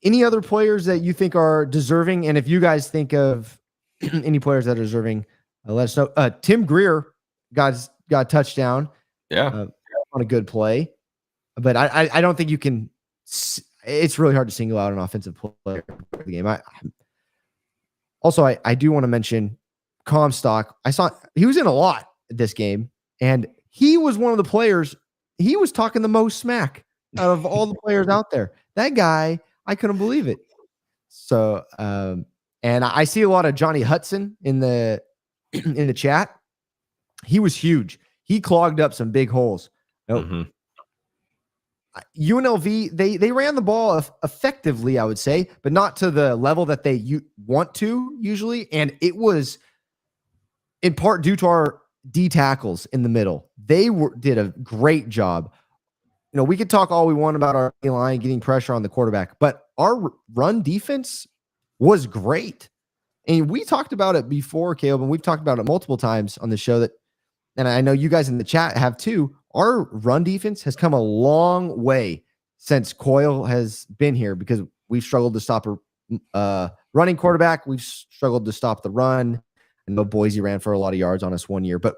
Any other players that you think are deserving? And if you guys think of any players that are deserving, let us know. Tim Greer got a touchdown. Yeah. On a good play. But I don't think you can. It's really hard to single out an offensive player for the game. I do want to mention Comstock. I saw he was in a lot this game, and he was one of the players. He was talking the most smack out of all the players out there. That guy, I couldn't believe it. So, and I see a lot of Johnny Hudson in the chat. He was huge. He clogged up some big holes. UNLV, they ran the ball effectively, I would say, but not to the level that they want to usually. And it was in part due to our D tackles in the middle. They did a great job. You know, we could talk all we want about our line getting pressure on the quarterback, but our run defense was great. And we talked about it before, Caleb, and we've talked about it multiple times on the show that, and I know you guys in the chat have too. Our run defense has come a long way since Coyle has been here because we've struggled to stop a running quarterback. We've struggled to stop the run. I know Boise ran for a lot of yards on us one year, but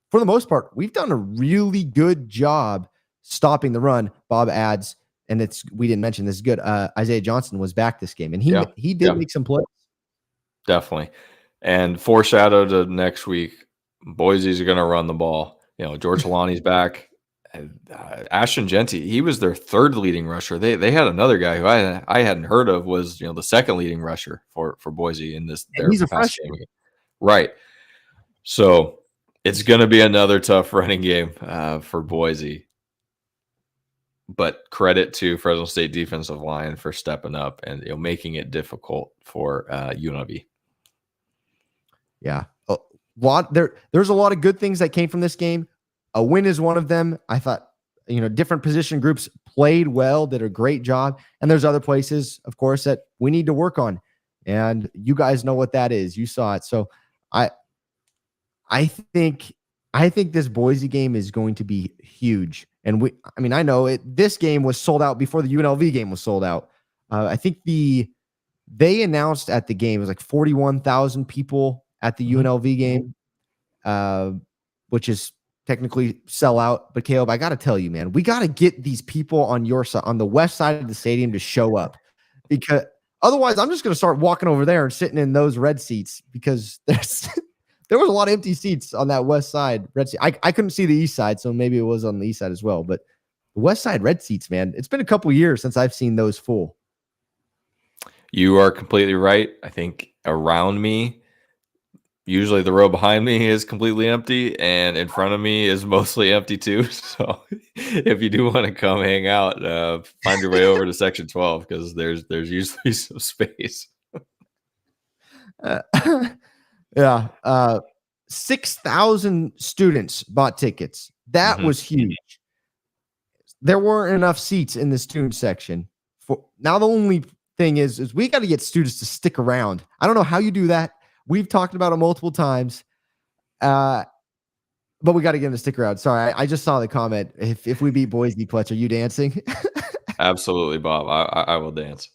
for the most part, we've done a really good job stopping the run. Bob adds, and we didn't mention this is good. Isaiah Johnson was back this game, and he did make some plays. Definitely. And foreshadow to next week, Boise's going to run the ball. You know, George Halani's back. Ashton Genty, he was their third leading rusher. They had another guy who I hadn't heard of was, you know, the second leading rusher for Boise in this. He's a freshman. Right. So it's going to be another tough running game for Boise. But credit to Fresno State defensive line for stepping up and, you know, making it difficult for UNLV. Yeah. There's a lot of good things that came from this game. A win is one of them. I thought, you know, different position groups played well, did a great job. And there's other places, of course, that we need to work on. And you guys know what that is. You saw it. So I think this Boise game is going to be huge. And I know this game was sold out before the UNLV game was sold out. I think they announced at the game, it was like 41,000 people at the UNLV game, which is technically sell out. But Caleb, I got to tell you, man, we got to get these people on your side, on the west side of the stadium to show up, because otherwise I'm just going to start walking over there and sitting in those red seats because there was a lot of empty seats on that west side red seat. I couldn't see the east side, so maybe it was on the east side as well. But the west side red seats, man, it's been a couple years since I've seen those full. You are completely right. I think around me, usually the row behind me is completely empty, and in front of me is mostly empty too. So if you do want to come hang out, find your way over to section 12 because there's usually some space. Yeah. 6,000 students bought tickets. That was huge. There weren't enough seats in the student section. Now the only thing is we got to get students to stick around. I don't know how you do that. We've talked about it multiple times, but we got to get them to stick around. Sorry, I just saw the comment. If we beat Boise, Pletz, are you dancing? Absolutely, Bob. I will dance.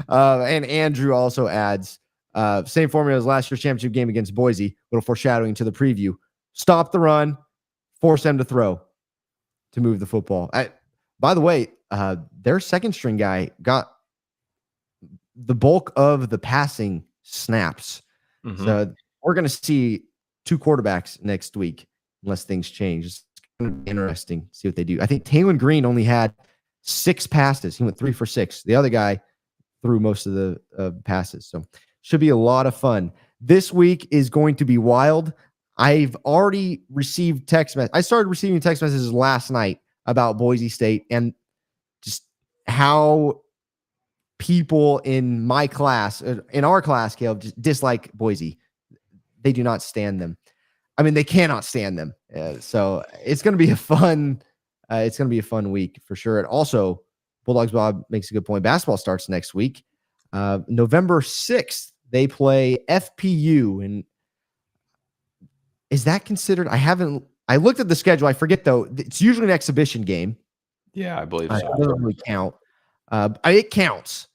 And Andrew also adds, same formula as last year's championship game against Boise. Little foreshadowing to the preview. Stop the run, force them to throw to move the football. By the way, their second string guy got the bulk of the passing snaps. So we're going to see two quarterbacks next week unless things change. It's to be interesting. See what they do. I think Taylor Green only had 6 passes. He went 3 for 6. The other guy threw most of the passes. So should be a lot of fun. This week is going to be wild. I've already received text messages. I started receiving text messages last night about Boise State and just how people in my class, in our class, Caleb, just dislike Boise. They do not stand them. I mean, they cannot stand them. So it's going to be a fun. It's going to be a fun week for sure. And also, Bulldogs Bob makes a good point. Basketball starts next week, November 6th. They play FPU, and is that considered? I looked at the schedule. I forget though. It's usually an exhibition game. Yeah, I believe so. It doesn't really count. It counts,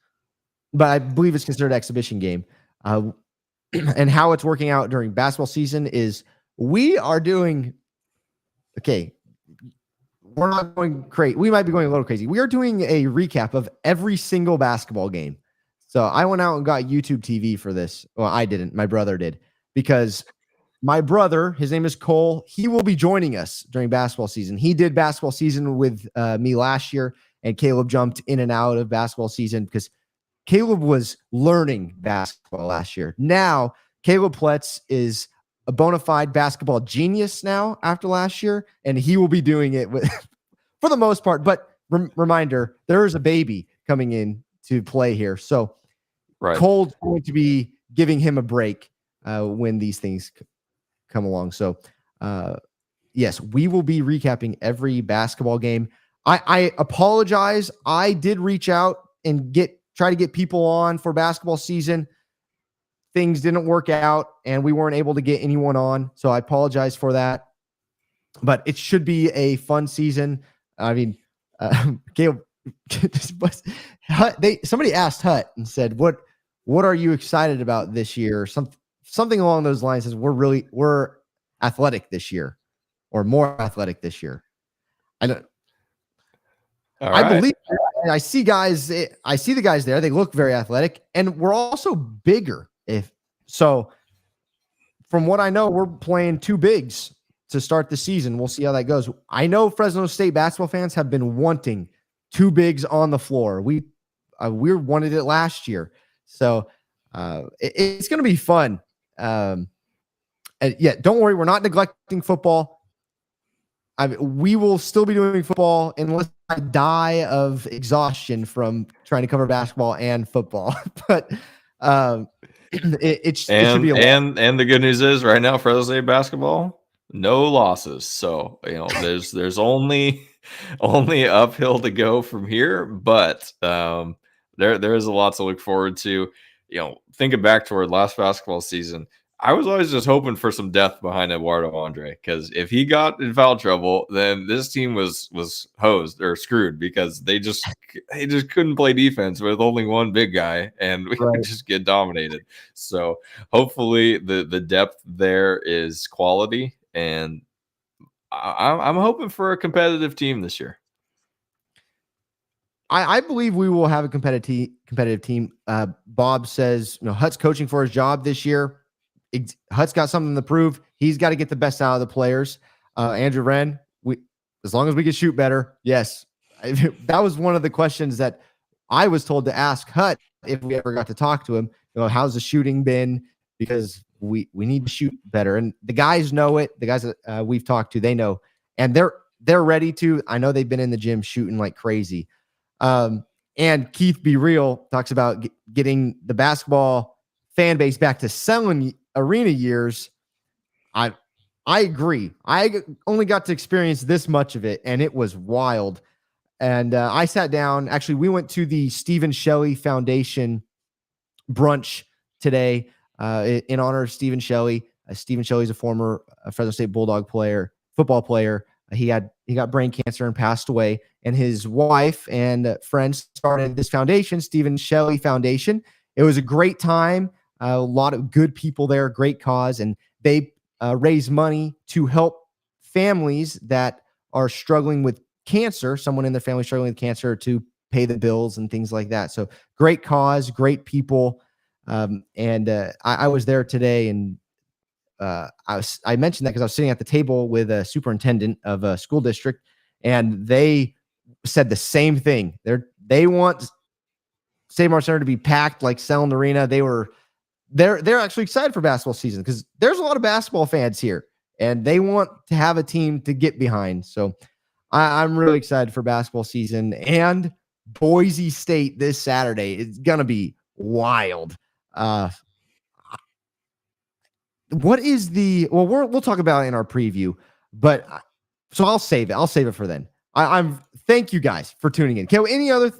but I believe it's considered an exhibition game. And how it's working out during basketball season is we are doing okay. We're not going crazy. We might be going a little crazy. We are doing a recap of every single basketball game. So I went out and got YouTube TV for this. Well, I didn't. My brother did, because my brother, his name is Cole, he will be joining us during basketball season. He did basketball season with me last year, and Caleb jumped in and out of basketball season because Caleb was learning basketball last year. Now, Caleb Pletz is a bona fide basketball genius now after last year, and he will be doing it with, for the most part. But reminder, there is a baby coming in to play here. So right. Cole's going to be giving him a break when these things come along. So, yes, we will be recapping every basketball game. I apologize. I did reach out and try to get people on for basketball season. Things didn't work out, and we weren't able to get anyone on. So I apologize for that. But it should be a fun season. I mean, Caleb, somebody asked Hut and said, "What are you excited about this year?" Something along those lines. Says we're athletic this year, or more athletic this year. I believe. I see guys. I see the guys there. They look very athletic, and we're also bigger. From what I know, we're playing 2 bigs to start the season. We'll see how that goes. I know Fresno State basketball fans have been wanting 2 bigs on the floor. We wanted it last year, so it's going to be fun. And yeah, don't worry, we're not neglecting football. We will still be doing football unless I die of exhaustion from trying to cover basketball and football. But it should be and the good news is right now, Fresno State basketball, no losses. So there's only uphill to go from here. But there is a lot to look forward to. Thinking back toward last basketball season, I was always just hoping for some depth behind Eduardo Andre, because if he got in foul trouble, then this team was hosed or screwed, because they just couldn't play defense with only one big guy, and we would just get dominated. So hopefully the depth there is quality, and I'm hoping for a competitive team this year. I believe we will have a competitive team. Bob says, Hut's coaching for his job this year. Hut's got something to prove. He's got to get the best out of the players. Andrew Wren, as long as we can shoot better, yes. That was one of the questions that I was told to ask Hut if we ever got to talk to him. How's the shooting been? Because we need to shoot better, and the guys know it. The guys that we've talked to, they know, and they're ready to. I know they've been in the gym shooting like crazy. And Keith Be Real talks about getting the basketball fan base back to selling arena years. I agree. I only got to experience this much of it, and it was wild. And I sat down. Actually, we went to the Stephen Shelley Foundation brunch today in honor of Stephen Shelley. Stephen Shelley is a former Fresno State Bulldog football player. He got brain cancer and passed away. And his wife and friends started this foundation, Stephen Shelley Foundation. It was a great time. A lot of good people there, great cause, and they raise money to help families that are struggling with cancer, someone in their family struggling with cancer, to pay the bills and things like that. So great cause, great people. And I was there today, and I mentioned that because I was sitting at the table with a superintendent of a school district, and they said the same thing. They want State March Center to be packed like Selland Arena. They're actually excited for basketball season because there's a lot of basketball fans here, and they want to have a team to get behind. So I'm really excited for basketball season, and Boise State this Saturday. It's gonna be wild. What is we'll talk about it in our preview, but so I'll save it for then. I'm thank you guys for tuning in. Okay, any other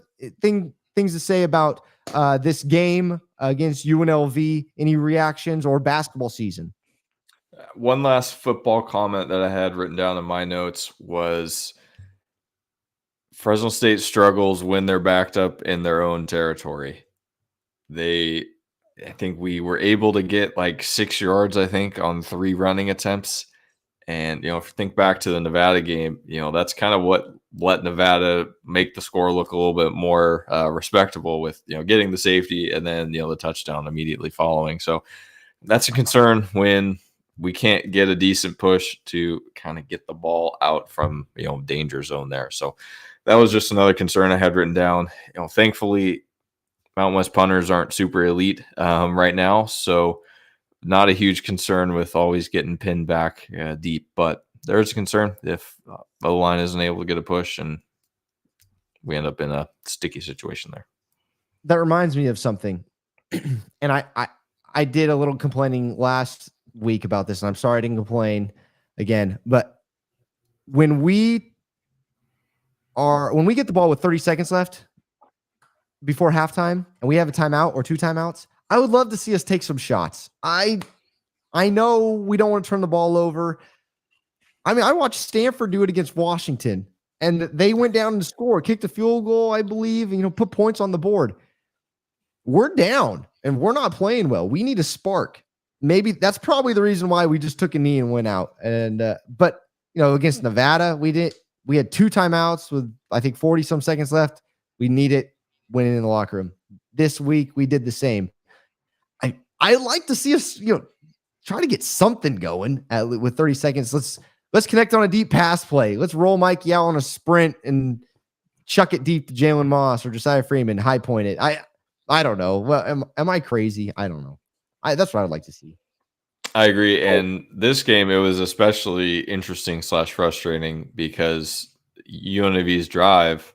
things to say about this game against UNLV? Any reactions or basketball season? One last football comment that I had written down in my notes was Fresno State struggles when they're backed up in their own territory. I think we were able to get like 6 yards, I think, on 3 running attempts. And, if you think back to the Nevada game, that's kind of what let Nevada make the score look a little bit more respectable with, getting the safety and then, the touchdown immediately following. So that's a concern when we can't get a decent push to kind of get the ball out from, danger zone there. So that was just another concern I had written down. Thankfully, Mountain West punters aren't super elite right now, so not a huge concern with always getting pinned back deep. But there's a concern if the line isn't able to get a push and we end up in a sticky situation there. That reminds me of something, and I did a little complaining last week about this, and I'm sorry I didn't complain again. But when we get the ball with 30 seconds left before halftime and we have a timeout or 2 timeouts, I would love to see us take some shots. I know we don't want to turn the ball over. I mean, I watched Stanford do it against Washington, and they went down and scored, kicked a field goal, I believe, and, put points on the board. We're down and we're not playing well. We need a spark. Maybe that's probably the reason why we just took a knee and went out. And but against Nevada, we had 2 timeouts with I think 40 some seconds left. We need it winning in the locker room. This week we did the same. I like to see us, try to get something going with 30 seconds. Let's connect on a deep pass play. Let's roll Mikey out on a sprint and chuck it deep to Jalen Moss or Josiah Freeman, high point it. I don't know. Well, am I crazy? I don't know. That's what I'd like to see. I agree. And this game, it was especially interesting / frustrating because UNLV's drive,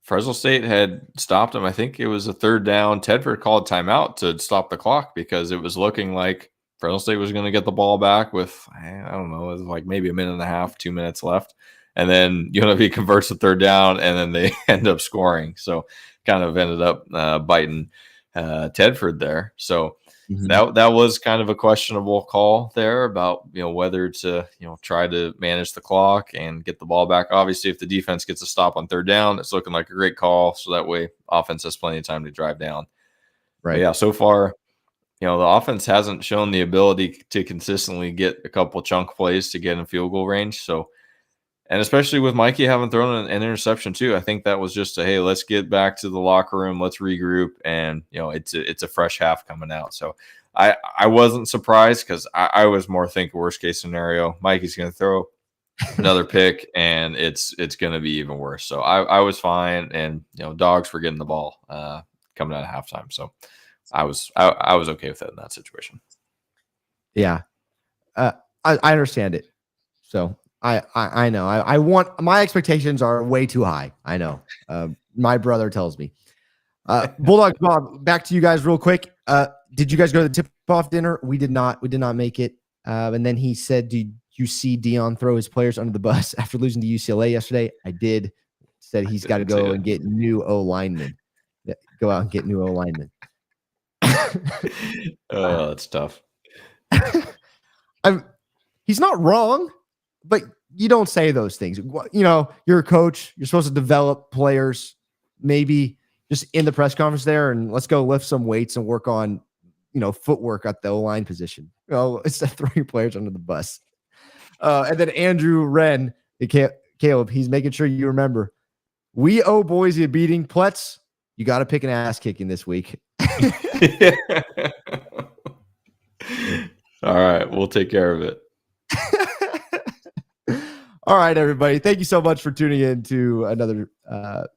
Fresno State had stopped them. I think it was a 3rd down. Tedford called timeout to stop the clock because it was looking like Fresno State was going to get the ball back with, I don't know, it was like maybe a minute and a half, 2 minutes left. And then UNLV converts the 3rd down and then they end up scoring. So kind of ended up biting Tedford there. So that was kind of a questionable call there about, whether to, try to manage the clock and get the ball back. Obviously, if the defense gets a stop on 3rd down, it's looking like a great call. So that way offense has plenty of time to drive down. Right. But yeah. So far, the offense hasn't shown the ability to consistently get a couple chunk plays to get in field goal range. So, and especially with Mikey having thrown an interception too, I think that was just hey, let's get back to the locker room, let's regroup, and it's a fresh half coming out. So I wasn't surprised because I was more thinking worst case scenario, Mikey's going to throw another pick and it's going to be even worse. So I was fine, and dogs were getting the ball coming out of halftime. So I was okay with that in that situation. Yeah, I understand it. So. I know. I want my expectations are way too high. I know. My brother tells me. Bulldog Bob, back to you guys real quick. Did you guys go to the tip-off dinner? We did not. We did not make it. And then he said, "Did you see Dion throw his players under the bus after losing to UCLA yesterday?" I did. Said he's got to go and get new O linemen. Go out and get new O linemen. Oh, that's tough. He's not wrong. But you don't say those things. You're a coach. You're supposed to develop players. Maybe just in the press conference there, and let's go lift some weights and work on, footwork at the O-line position. Instead of throwing players under the bus. And then Andrew Wren, Caleb, he's making sure you remember, we owe Boise a beating. Pletz, you got to pick an ass kicking this week. All right, we'll take care of it. All right, everybody. Thank you so much for tuning in to another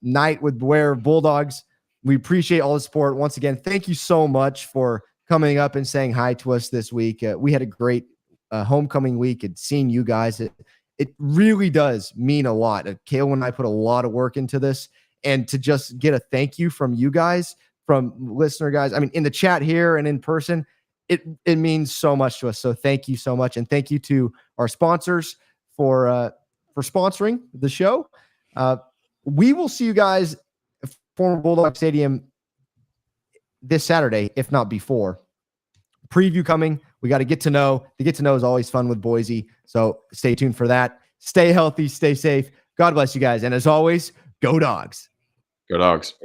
night with Beware Bulldogs. We appreciate all the support. Once again, thank you so much for coming up and saying hi to us this week. We had a great homecoming week and seeing you guys. It really does mean a lot. Caleb and I put a lot of work into this, and to just get a thank you from you guys, from listener guys, I mean, in the chat here and in person, it means so much to us. So thank you so much. And thank you to our sponsors for sponsoring the show. We will see you guys at former Bulldog Stadium this Saturday, if not before. Preview coming. We got to get to know. The get to know is always fun with Boise. So stay tuned for that. Stay healthy, stay safe. God bless you guys. And as always, go Dogs. Go Dogs.